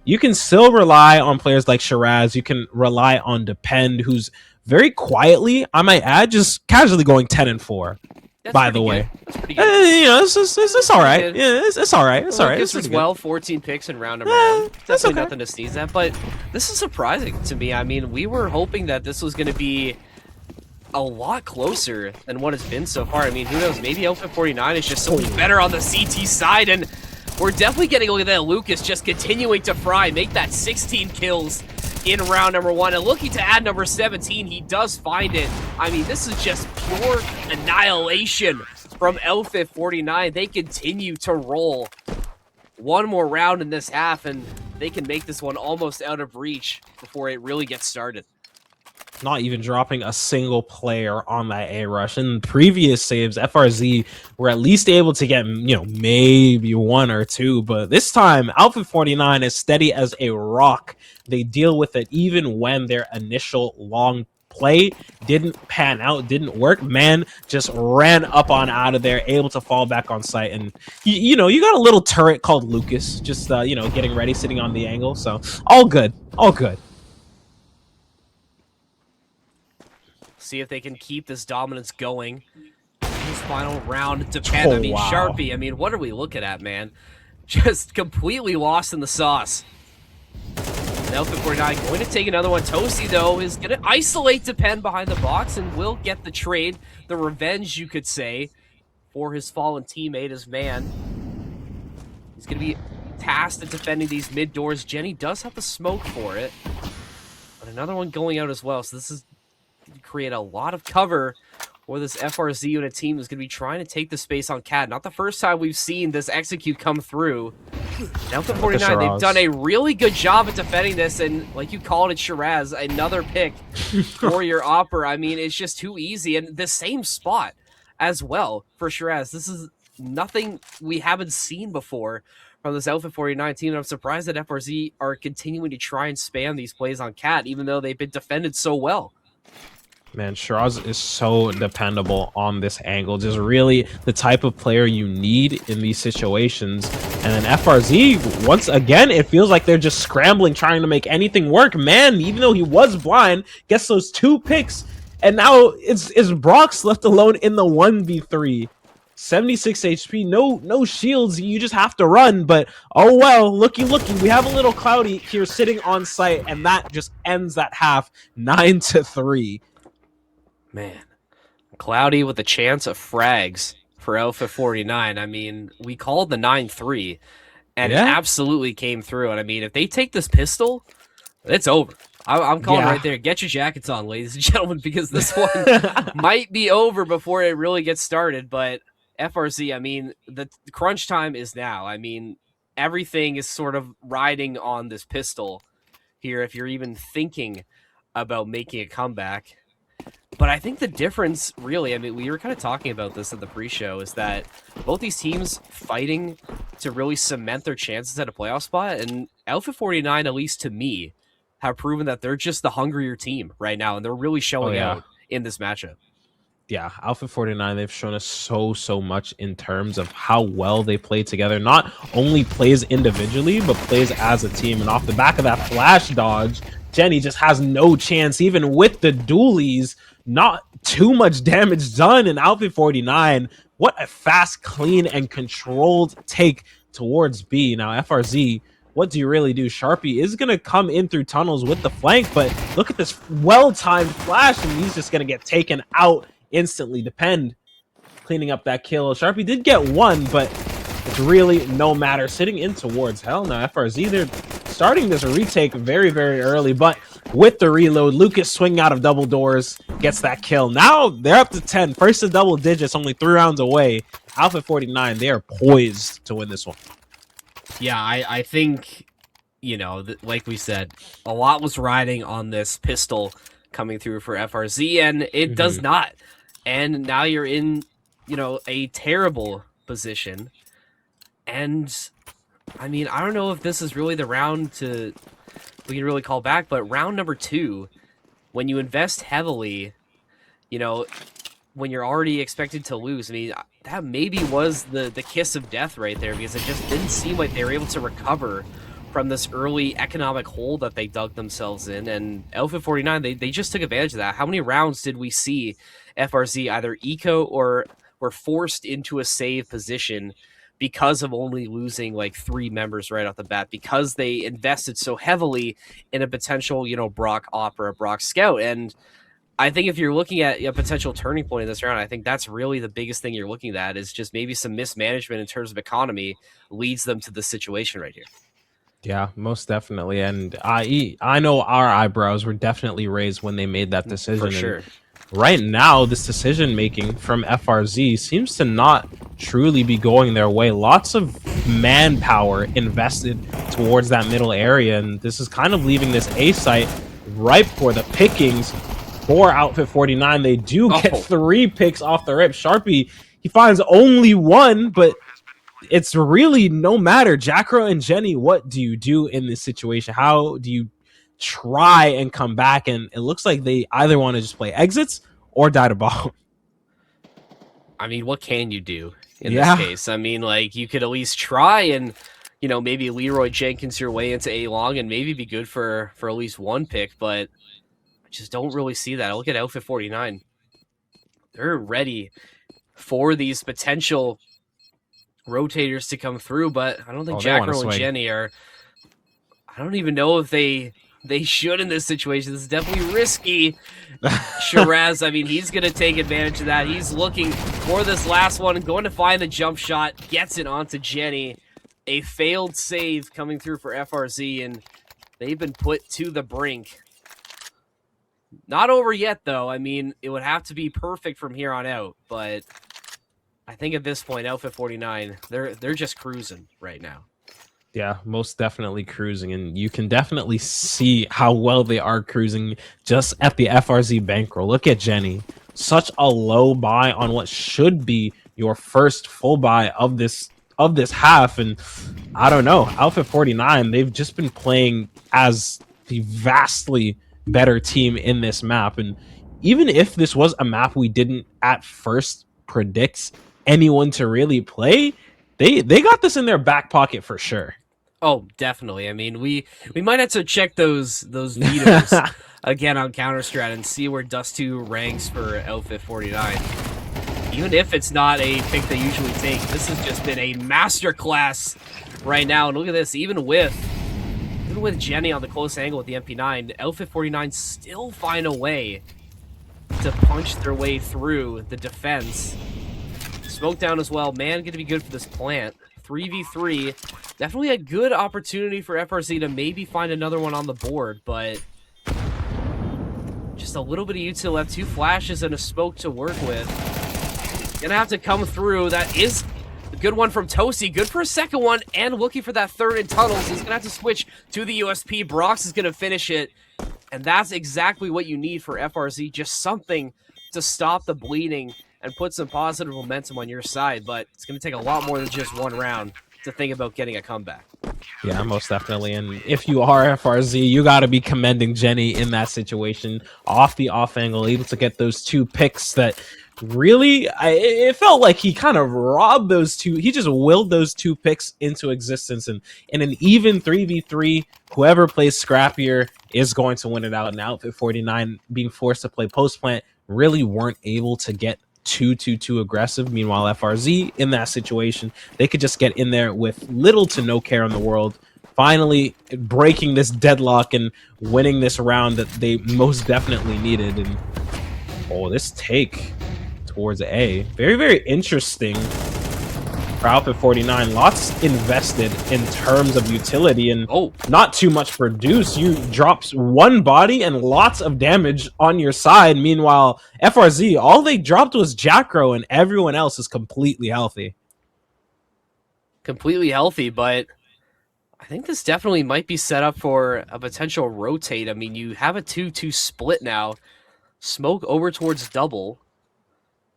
you can still rely on players like FRZ. You can rely on Depend, who's very quietly, I might add, just casually going 10-4. That's by the way, that's pretty good. You know, it's all right. Yeah, it's all right. It's all right. Lucas as well, 14 picks in round number 1. Definitely nothing to sneeze at, but this is surprising to me. I mean, we were hoping that this was going to be a lot closer than what it's been so far. I mean, who knows? Maybe Outfit 49 is just so much better on the CT side, and we're definitely getting a look at that. Lucas just continuing to fry, make that 16 kills in round number 1, and looking to add number 17. He does find it. I mean, this is just pure annihilation from Outfit 49. They continue to roll. One more round in this half, and they can make this one almost out of reach before it really gets started. Not even dropping a single player on that A rush. In previous saves, FRZ were at least able to get, you know, maybe 1 or 2, but this time Outfit 49 is steady as a rock. They deal with it even when their initial long play didn't pan out, didn't work. Man just ran up on out of there, able to fall back on site, and you know, you got a little turret called Lucas just you know, getting ready, sitting on the angle, so all good. See if they can keep this dominance going. This final round Depend. I mean, wow. Sharpie, I mean, what are we looking at, man? Just completely lost in the sauce. Outfit 49 going to take another one. Toasty, though, is going to isolate Depend behind the box and will get the trade, the revenge, you could say, for his fallen teammate, his man. He's going to be tasked at defending these mid doors. Jenny does have the smoke for it, but another one going out as well, so this is create a lot of cover for this FRZ unit team is going to be trying to take the space on Cat. Not the first time we've seen this execute come through. Now for 49, they've done a really good job at defending this, and like you called it, FRZ, another pick for your opper. I mean, it's just too easy, and the same spot as well for FRZ. This is nothing we haven't seen before from this Outfit 49 team, and I'm surprised that FRZ are continuing to try and spam these plays on Cat, even though they've been defended so well. Man, FRZ is so dependable on this angle. Just really the type of player you need in these situations. And then FRZ, once again, it feels like they're just scrambling, trying to make anything work. Man, even though he was blind, gets those 2 picks. And now it's Brock's left alone in the 1v3. 76 HP, no shields, you just have to run. But oh well, looky, we have a little Cloudy here sitting on site, and that just ends that half 9-3. Man, Cloudy with a chance of frags for Outfit 49. I mean, we called the 9-3, and it absolutely came through. And I mean, if they take this pistol, it's over. I'm calling right there. Get your jackets on, ladies and gentlemen, because this one might be over before it really gets started. But FRZ, I mean, the crunch time is now. I mean, everything is sort of riding on this pistol here if you're even thinking about making a comeback. But I think the difference, really, I mean, we were kind of talking about this at the pre-show, is that both these teams fighting to really cement their chances at a playoff spot, and Outfit 49, at least to me, have proven that they're just the hungrier team right now, and they're really showing out in this matchup. Yeah, Alpha 49, they've shown us so much in terms of how well they play together. Not only plays individually, but plays as a team. And off the back of that flash dodge, Jenny just has no chance, even with the dualies. Not too much damage done in Alpha 49. What a fast, clean, and controlled take towards B. Now, FRZ, what do you really do? Sharpie is going to come in through tunnels with the flank, but look at this well-timed flash, and he's just going to get taken out instantly. Depend cleaning up that kill. Sharpie did get one, but it's really no matter. Sitting in towards hell now. FRZ, they're starting this retake very early, but with the reload, Lucas swinging out of double doors gets that kill. Now they're up to 10. First to double digits, only 3 rounds away. Alpha 49, they are poised to win this one. Yeah, I think, like we said, a lot was riding on this pistol coming through for FRZ, and it does not. And now you're in, a terrible position. And, I mean, I don't know if this is really the round we can really call back, but round number 2, when you invest heavily, when you're already expected to lose, I mean, that maybe was the kiss of death right there, because it just didn't seem like they were able to recover from this early economic hole that they dug themselves in. And Alpha 49, they just took advantage of that. How many rounds did we see FRZ either eco or were forced into a save position because of only losing like 3 members right off the bat, because they invested so heavily in a potential, Brock Op or a Brock Scout? And I think if you're looking at a potential turning point in this round, I think that's really the biggest thing you're looking at, is just maybe some mismanagement in terms of economy leads them to this situation right here. Yeah, most definitely. And I know our eyebrows were definitely raised when they made that decision. For sure. And right now, this decision making from FRZ seems to not truly be going their way. Lots of manpower invested towards that middle area, and this is kind of leaving this A site ripe for the pickings for Outfit 49. They do get 3 picks off the rip. Sharpie, he finds only 1, but it's really no matter. Jackro and Jenny, what do you do in this situation? How do you try and come back? And it looks like they either want to just play exits or die to bomb. I mean, what can you do in this case? I mean, like, you could at least try and, maybe Leroy Jenkins your way into A-Long and maybe be good for at least 1 pick, but I just don't really see that. I look at Outfit 49. They're ready for these potential rotators to come through, but I don't think Jackro and Jenny are. I don't even know if they should in this situation. This is definitely risky. Shiraz, I mean, he's going to take advantage of that. He's looking for this last one, going to find the jump shot, gets it onto Jenny. A failed save coming through for FRZ, and they've been put to the brink. Not over yet, though. I mean, it would have to be perfect from here on out, but I think at this point, Outfit 49, they're just cruising right now. Yeah, most definitely cruising, and you can definitely see how well they are cruising just at the FRZ bankroll. Look at Jenny. Such a low buy on what should be your first full buy of this half, and I don't know. Outfit 49, they've just been playing as the vastly better team in this map, and even if this was a map we didn't at first predict anyone to really play, they got this in their back pocket for sure. Oh, definitely. I mean, we might have to check those videos again on Counter-Strat and see where Dust2 ranks for Outfit 49. Even if it's not a pick they usually take, this has just been a masterclass right now. And look at this, even with Jenny on the close angle with the MP9, Outfit 49 still find a way to punch their way through the defense. Smoke down as well. Man, going to be good for this plant. 3v3. Definitely a good opportunity for FRZ to maybe find another one on the board, but just a little bit of util left. 2 flashes and a smoke to work with. Gonna have to come through. That is a good one from Tosi. Good for a second one, and looking for that third in tunnels. He's gonna have to switch to the USP. Brox is gonna finish it, and that's exactly what you need for FRZ. Just something to stop the bleeding and put some positive momentum on your side, but it's going to take a lot more than just 1 round to think about getting a comeback. Yeah, most definitely. And if you are FRZ, you got to be commending Jenny in that situation. Off the off angle, able to get those 2 picks that really, it felt like he kind of robbed those 2. He just willed those 2 picks into existence. And in an even 3v3, whoever plays scrappier is going to win it out. And Outfit 49 being forced to play post plant really weren't able to get too aggressive. Meanwhile, FRZ in that situation, they could just get in there with little to no care in the world, finally breaking this deadlock and winning this round that they most definitely needed. And this take towards A, very interesting for Outfit 49. Lots invested in terms of utility and not too much produced. You drops 1 body and lots of damage on your side. Meanwhile, FRZ, all they dropped was Jackro and everyone else is completely healthy. Completely healthy, but I think this definitely might be set up for a potential rotate. I mean, you have a 2-2 split now. Smoke over towards double.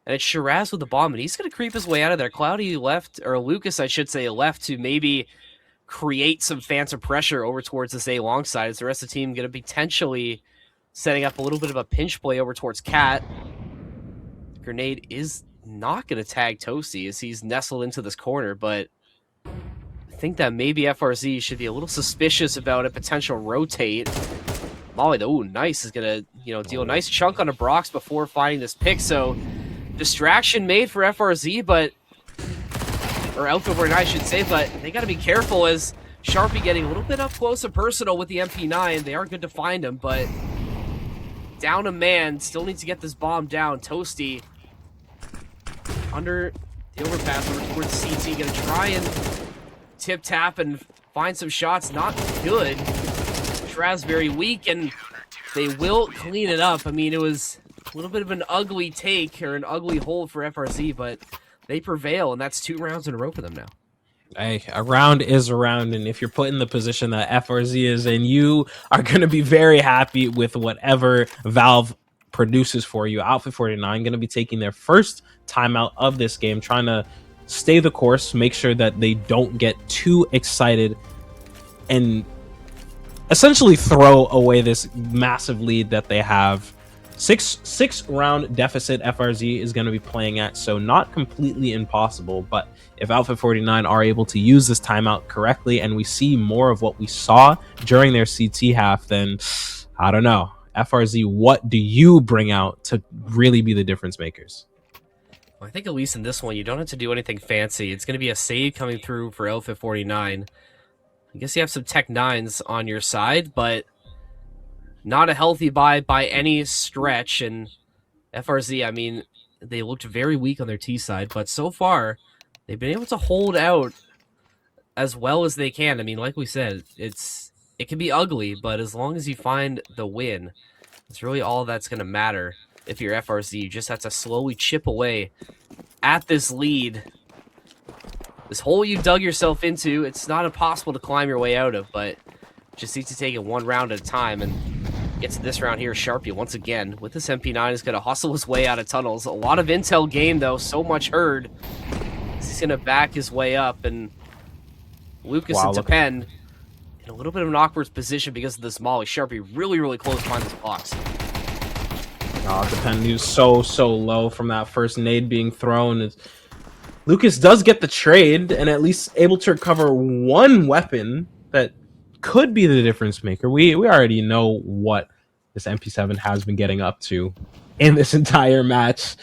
And it's Shiraz with the bomb, and he's going to creep his way out of there. Cloudy left, or Lucas, I should say, left to maybe create some phantom pressure over towards this A long side. Is the rest of the team going to be potentially setting up a little bit of a pinch play over towards Cat? Grenade is not going to tag Toasty as he's nestled into this corner, but I think that maybe FRZ should be a little suspicious about a potential rotate. Molly, though, nice, is going to deal a nice chunk on a Brox before finding this pick, so distraction made for FRZ, or Outfit 49, I should say, but they got to be careful as Sharpie getting a little bit up close and personal with the MP9. They are good to find him, but down a man, still needs to get this bomb down. Toasty under the overpass over towards CT, gonna try and tip tap and find some shots. Not good. Shraz very weak, and they will clean it up. I mean, it was a little bit of an ugly take or an ugly hold for FRZ, but they prevail, and that's 2 rounds in a row for them now. Hey, a round is a round, and if you're put in the position that FRZ is in, you are going to be very happy with whatever Valve produces for you. Outfit 49 going to be taking their first timeout of this game, trying to stay the course, make sure that they don't get too excited, and essentially throw away this massive lead that they have. Six round deficit FRZ is going to be playing at, so not completely impossible, but if Outfit 49 are able to use this timeout correctly and we see more of what we saw during their CT half, then I don't know. FRZ, what do you bring out to really be the difference makers? Well, I think at least in this one, you don't have to do anything fancy. It's going to be a save coming through for Outfit 49. I guess you have some Tech 9s on your side, but not a healthy buy by any stretch. And FRZ, I mean, they looked very weak on their T side, but so far they've been able to hold out as well as they can. I mean, like we said, it can be ugly, but as long as you find the win, it's really all that's going to matter. If you're FRZ, you just have to slowly chip away at this lead. This hole you dug yourself into, it's not impossible to climb your way out of, but just need to take it 1 round at a time. And get to this round here, Sharpie once again with this MP9 is going to hustle his way out of tunnels. A lot of intel game though, so much heard. He's going to back his way up, and Lucas and Depend in a little bit of an awkward position because of this molly. Sharpie really close behind this box. Depend, he was so low from that first nade being thrown. Lucas does get the trade and at least able to recover 1 weapon that could be the difference maker. We already know what this MP7 has been getting up to in this entire match.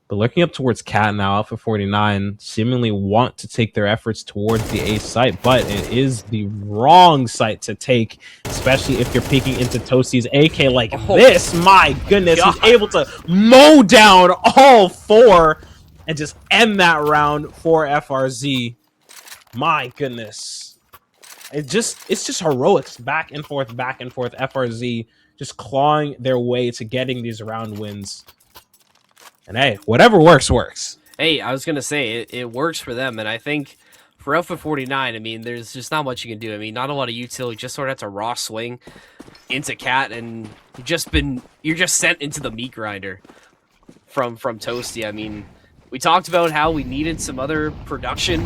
But looking up towards Cat now, Alpha 49 seemingly want to take their efforts towards the A site, but it is the wrong site to take, especially if you're peeking into Toasty's AK like this. My goodness, he's able to mow down all 4 and just end that round for FRZ. My goodness. It's just heroics, back and forth, FRZ just clawing their way to getting these round wins. And hey, whatever works. Hey, I was going to say, it works for them, and I think for Alpha 49, I mean, there's just not much you can do. I mean, not a lot of utility, just sort of have to raw swing into Cat, and you're just sent into the meat grinder from Toasty. I mean, we talked about how we needed some other production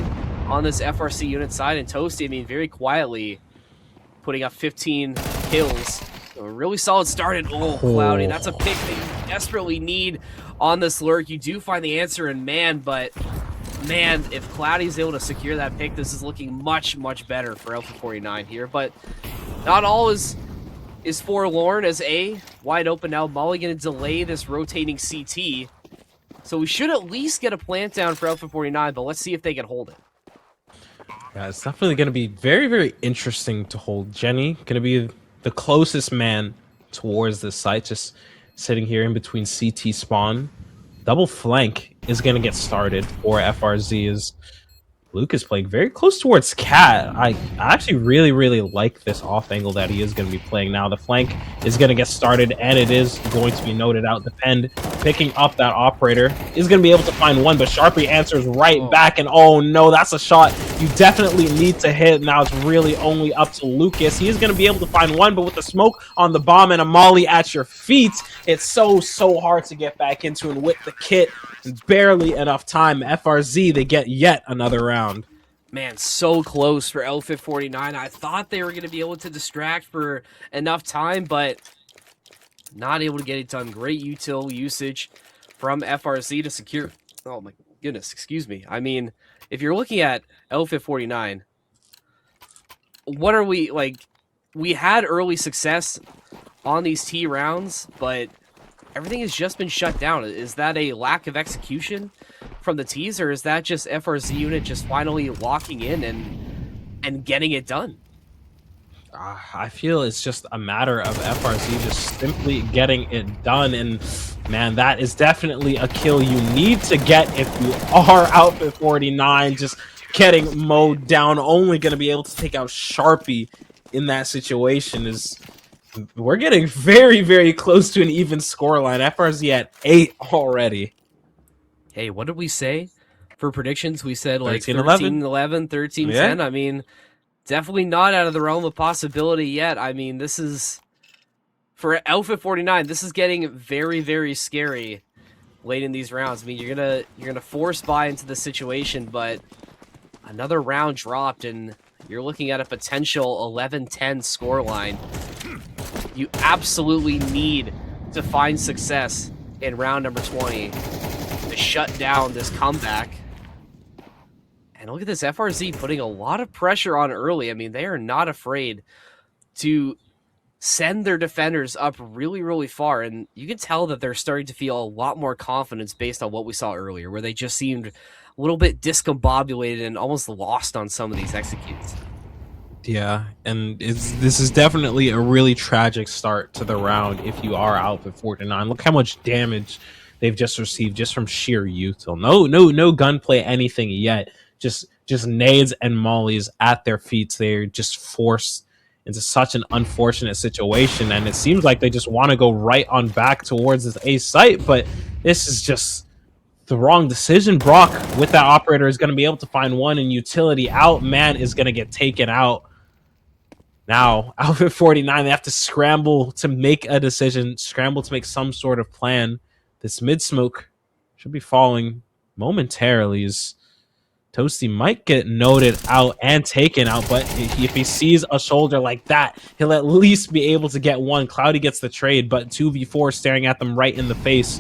on this FRC unit side, and Toasty, I mean, very quietly putting up 15 kills. A really solid start, and Cloudy, that's a pick that you desperately need on this lurk. You do find the answer in man, but man, if Cloudy's able to secure that pick, this is looking much, much better for Alpha 49 here. But not all is forlorn, as A, wide open now. Molly going to delay this rotating CT. So we should at least get a plant down for Alpha 49, but let's see if they can hold it. Yeah, it's definitely going to be very, very interesting to hold. Jenny going to be the closest man towards this site, just sitting here in between CT spawn. Double flank is going to get started for FRZ as Luke is playing very close towards Cat. I actually really, really like this off angle that he is going to be playing now. The flank is going to get started, and it is going to be noted out. Defend picking up that operator is going to be able to find one, but Sharpie answers right back, and oh no, that's a shot you definitely need to hit. Now it's really only up to Lucas. He is going to be able to find one, but with the smoke on the bomb and a molly at your feet, it's so hard to get back into, and with the kit, barely enough time. FRZ, they get yet another round. Man, so close for Outfit 49. I thought they were going to be able to distract for enough time, but not able to get it done. Great util usage from FRZ to secure. Oh my goodness, excuse me. I mean, if you're looking at Outfit 49, what are we, like, we had early success on these T rounds, but everything has just been shut down. Is that a lack of execution from the T's, or is that just FRZ unit just finally locking in and getting it done? I feel it's just a matter of FRZ just simply getting it done, and man, that is definitely a kill you need to get if you are Outfit 49. Just getting mowed down, only going to be able to take out Sharpie in that situation. Is we're getting very, very close to an even scoreline. FRZ at 8 already. Hey, what did we say for predictions? We said like 13-11, 13-10. Yeah. I mean, definitely not out of the realm of possibility yet. I mean, this is, for Outfit 49, this is getting very, very scary late in these rounds. I mean, you're gonna force buy into the situation, but another round dropped, and you're looking at a potential 11-10 scoreline. You absolutely need to find success in round number 20 to shut down this comeback. And look at this, FRZ putting a lot of pressure on early. I mean, they are not afraid to send their defenders up really, really far. And you can tell that they're starting to feel a lot more confidence based on what we saw earlier, where they just seemed a little bit discombobulated and almost lost on some of these executes. Yeah, and this is definitely a really tragic start to the round if you are Outfit 49. Look how much damage they've just received just from sheer util. No gunplay, anything yet. Just nades and mollies at their feet. They're just forced into such an unfortunate situation, and it seems like they just want to go right on back towards this A site, but this is just the wrong decision. Brock, with that operator, is going to be able to find one, and utility out. Man is going to get taken out. Now, Outfit 49, they have to scramble to make a decision, scramble to make some sort of plan. This mid-smoke should be falling momentarily. As Toasty might get noted out and taken out, but if he sees a shoulder like that, he'll at least be able to get one. Cloudy gets the trade, but 2v4 staring at them right in the face.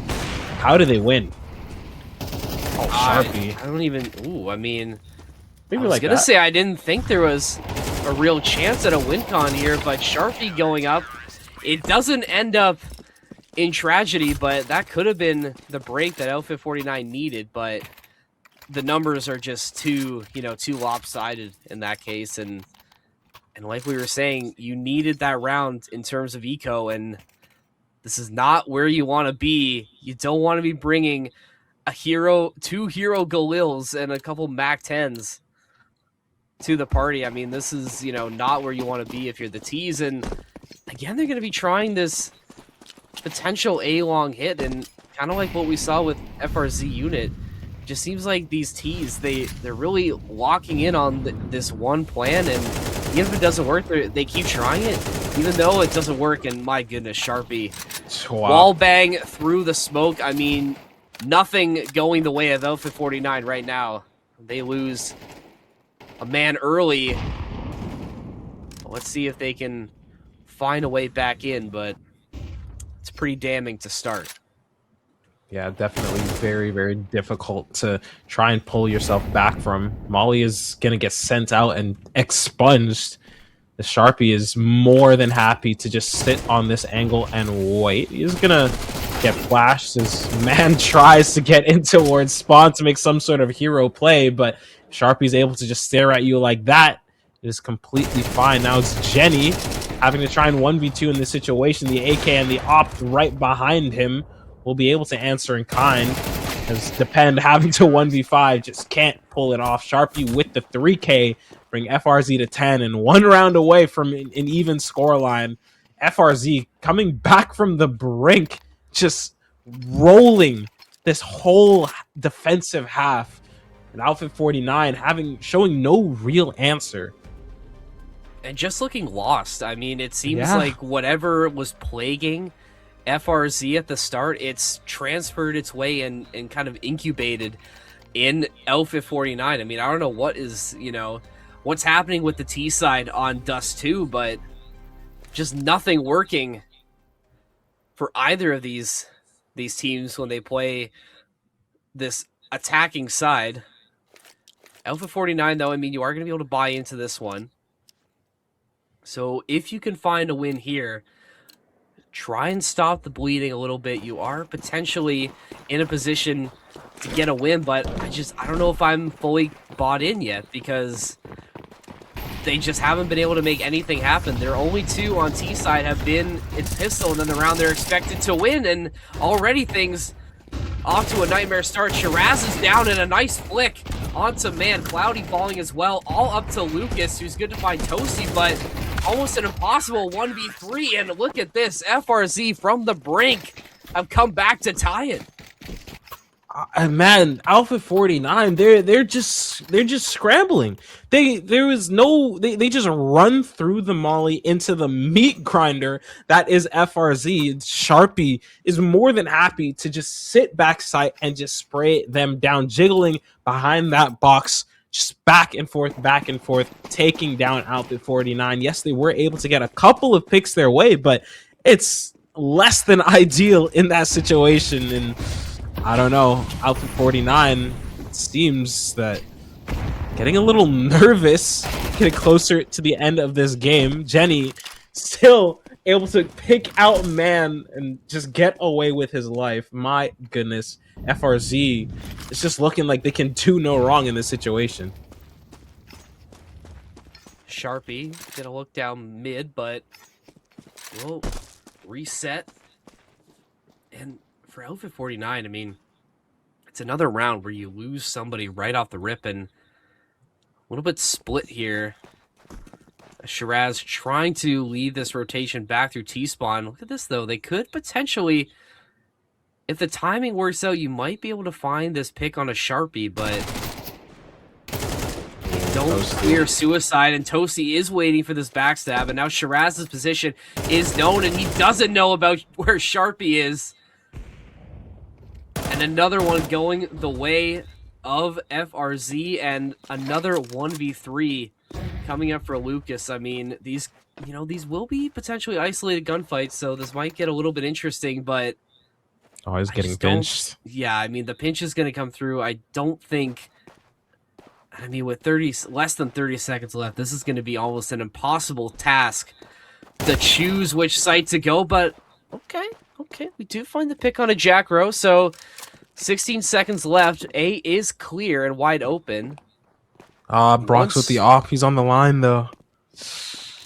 How do they win? Oh, Sharpie. I don't even... Ooh, I mean... Maybe I was like going to that. say I didn't think there was a real chance at a win con here, but Sharpie going up, it doesn't end up in tragedy, but that could have been the break that Outfit 49 needed, but the numbers are just too lopsided in that case, and like we were saying, you needed that round in terms of eco, and this is not where you want to be. You don't want to be bringing two hero Galils and a couple Mac 10s to the party. I mean, this is, not where you want to be if you're the T's. And again, they're going to be trying this potential A-long hit, and kind of like what we saw with FRZ unit, just seems like these T's, they're really locking in on this one plan, and even if it doesn't work, they keep trying it, even though it doesn't work. And my goodness, Sharpie. Wow. Wall bang through the smoke. I mean, nothing going the way of Outfit 49 right now. They lose a man early. Let's see if they can find a way back in, but it's pretty damning to start. Yeah, definitely very, very difficult to try and pull yourself back from. Molly is going to get sent out and expunged. The Sharpie is more than happy to just sit on this angle and wait. He's going to get flashed. His man tries to get in towards Spawn to make some sort of hero play, but Sharpie's able to just stare at you like that. It is completely fine. Now it's Jenny having to try and 1v2 in this situation. The AK and the Opt right behind him will be able to answer in kind, as Depend having to 1v5 just can't pull it off. Sharpie with the 3K bring FRZ to 10 and 1 round away from an even scoreline. FRZ coming back from the brink, just rolling this whole defensive half, and Outfit 49 showing no real answer. And just looking lost. I mean, it seems like whatever was plaguing FRZ at the start, it's transferred its way and kind of incubated in Outfit 49. I mean, I don't know what is, what's happening with the T side on Dust 2, but just nothing working for either of these teams when they play this attacking side. Outfit 49, though, I mean, you are going to be able to buy into this one. So if you can find a win here, try and stop the bleeding a little bit. You are potentially in a position to get a win, but I don't know if I'm fully bought in yet, because they just haven't been able to make anything happen. Their only two on T side have been its pistol, and then the round they're expected to win, and already things off to a nightmare start. Shiraz is down in a nice flick onto man. Cloudy falling as well, all up to Lucas, who's good to find Toasty, but almost an impossible 1v3, and look at this. FRZ from the brink have come back to tie it. Man, Alpha 49, they're just scrambling. They just run through the molly into the meat grinder that is FRZ. Sharpie is more than happy to just sit backside and just spray them down, jiggling behind that box, just back and forth, taking down Outfit 49. Yes, they were able to get a couple of picks their way, but it's less than ideal in that situation. And I don't know, Outfit 49, it seems that getting a little nervous, getting closer to the end of this game. Jenny still able to pick out man and just get away with his life. My goodness, FRZ is just looking like they can do no wrong in this situation. Sharpie gonna look down mid, but we'll reset. And for Outfit 49, I mean, it's another round where you lose somebody right off the rip, and a little bit split here. Shiraz trying to lead this rotation back through T-spawn. Look at this, though. They could potentially, if the timing works out, you might be able to find this pick on a Sharpie, but don't clear suicide, and Toasty is waiting for this backstab, and now Shiraz's position is known, and he doesn't know about where Sharpie is. And another one going the way of FRZ, and another 1v3 coming up for Lucas. I mean, these will be potentially isolated gunfights, so this might get a little bit interesting, but oh, he's getting pinched. Yeah, I mean, the pinch is going to come through. I don't think, I mean, with less than 30 seconds left, this is going to be almost an impossible task to choose which site to go, but okay, we do find the pick on a Jack Row, so 16 seconds left. A is clear and wide open. Brock's with the off. He's on the line, though.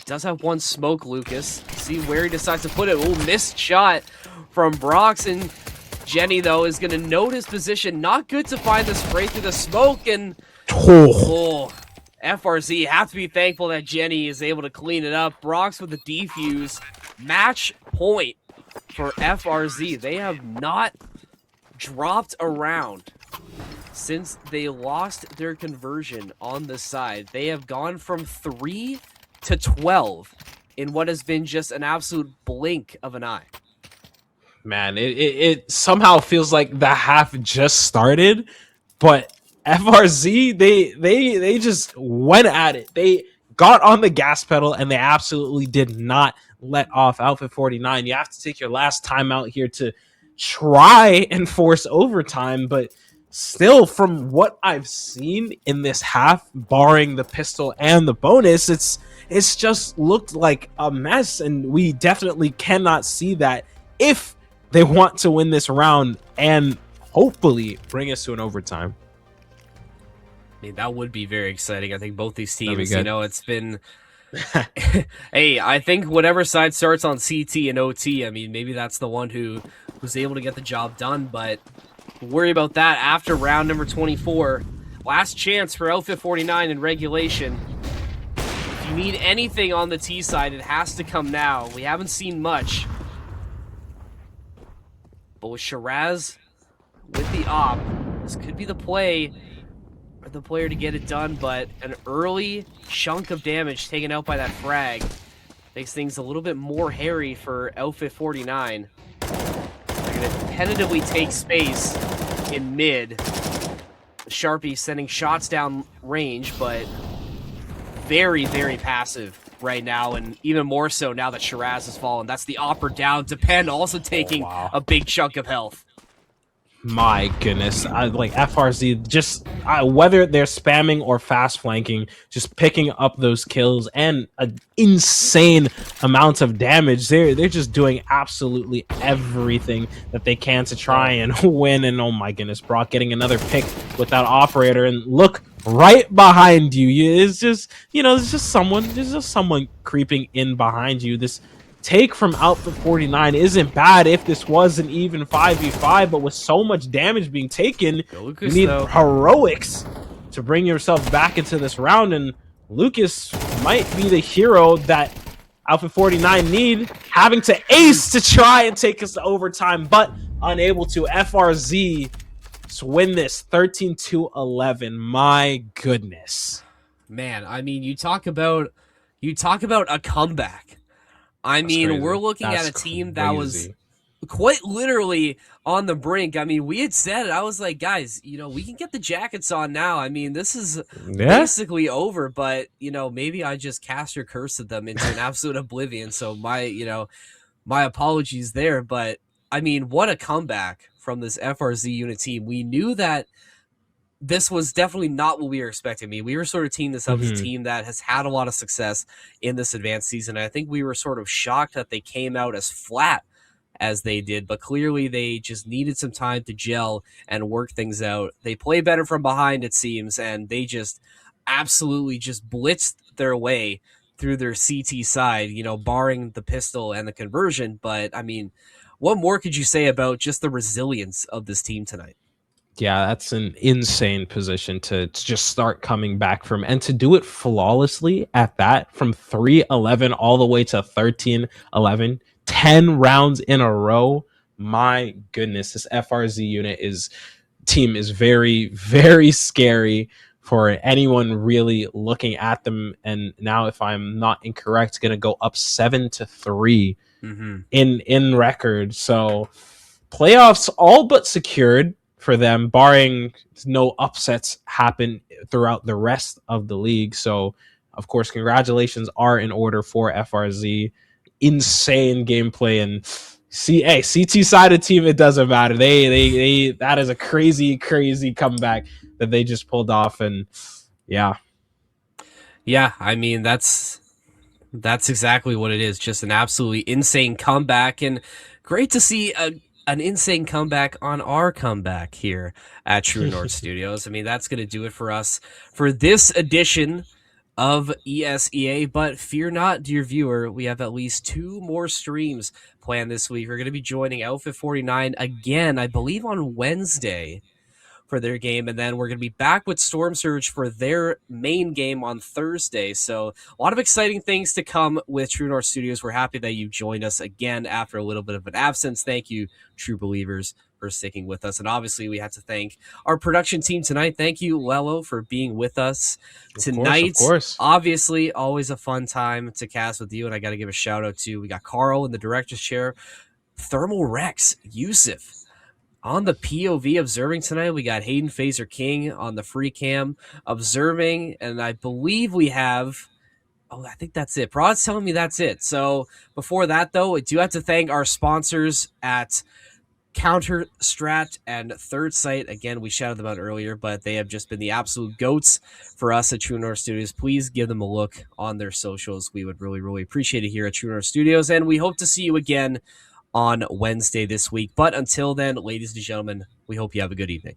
Does have one smoke, Lucas. See where he decides to put it. Ooh, missed shot from Brox, and Jenny, though, is going to note his position. Not good to find the spray through the smoke, and FRZ have to be thankful that Jenny is able to clean it up. Brox with the defuse. Match point for FRZ. They have not dropped around since they lost their conversion on the side. They have gone from 3 to 12 in what has been just an absolute blink of an eye. Man, it somehow feels like the half just started, but FRZ, they just went at it. They got on the gas pedal and they absolutely did not let off. Outfit 49, you have to take your last time out here to try and force overtime, but still, from what I've seen in this half, barring the pistol and the bonus, it's just looked like a mess, and we definitely cannot see that if they want to win this round and hopefully bring us to an overtime. I mean, that would be very exciting. I think both these That'd be teams, good. you know, it's been. Hey, I think whatever side starts on CT and OT, I mean, maybe that's the one who was able to get the job done, but worry about that after round number 24. Last chance for Outfit 49 in regulation. If you need anything on the T side, it has to come now. We haven't seen much. But with Shiraz with the op, this could be the play or the player to get it done, but an early chunk of damage taken out by that frag makes things a little bit more hairy for Outfit 49. They're going to tentatively take space in mid. Sharpie sending shots down range, but very, very passive right now, and even more so now that Shiraz has fallen. That's the opera down. Depend also taking a big chunk of health. My goodness, like FRZ, just whether they're spamming or fast flanking, just picking up those kills and an insane amount of damage. They're just doing absolutely everything that they can to try and win. And oh my goodness, Brock getting another pick with that operator, and look right behind you. It's just, you know, there's just someone creeping in behind you. This take from Outfit 49 isn't bad if this was an even 5v5, but with so much damage being taken, you need heroics to bring yourself back into this round, and Lucas might be the hero that Outfit 49 need, having to ace to try and take us to overtime, but unable to. FRZ to win this 13-11. My goodness. Man, I mean, you talk about a comeback. I mean, we're looking at a team that was quite literally on the brink. I mean, we had said it. I was like, guys, you know, we can get the jackets on now. I mean, this is basically over, but, you know, maybe I just cast or cursed them into an absolute oblivion. So my apologies there. But, I mean, what a comeback from this FRZ unit team. We knew that this was definitely not what we were expecting. I mean, we were sort of teeing this up as a team that has had a lot of success in this advanced season. I think we were sort of shocked that they came out as flat as they did, but clearly they just needed some time to gel and work things out. They play better from behind, it seems, and they just absolutely just blitzed their way through their CT side, you know, barring the pistol and the conversion. But, I mean, what more could you say about just the resilience of this team tonight? Yeah, that's an insane position to just start coming back from, and to do it flawlessly at that, from 3-11 all the way to 13-11, 10 rounds in a row. My goodness, this FRZ team is very, very scary for anyone really looking at them. And now, if I'm not incorrect, going to go up 7-3 in record. So playoffs all but secured for them, barring no upsets happen throughout the rest of the league. So, of course, congratulations are in order for FRZ. Insane gameplay, and CT sided team, it doesn't matter. They that is a crazy comeback that they just pulled off, and yeah, I mean, that's exactly what it is. Just an absolutely insane comeback, and great to see an insane comeback on our comeback here at True North Studios. I mean, that's going to do it for us for this edition of ESEA, but fear not, dear viewer, we have at least 2 more streams planned this week. We're going to be joining Outfit 49 again, I believe on Wednesday, for their game, and then we're going to be back with Storm Surge for their main game on Thursday. So a lot of exciting things to come with True North Studios. We're happy that you joined us again after a little bit of an absence. Thank you, true believers, for sticking with us. And obviously we have to thank our production team tonight. Thank you, Lello, for being with us tonight. Of course. Obviously, always a fun time to cast with you, and I got to give a shout out to, we got Carl in the director's chair, Thermal Rex, Yusuf, On the POV observing tonight, we got Hayden Phaser King on the free cam observing, and I believe we have. Oh, I think that's it. Prod's telling me that's it. So before that, though, I do have to thank our sponsors at Counter Strat and Third Sight. Again, we shouted them out earlier, but they have just been the absolute goats for us at True North Studios. Please give them a look on their socials. We would really, really appreciate it here at True North Studios, and we hope to see you again on Wednesday this week. But until then, ladies and gentlemen, we hope you have a good evening.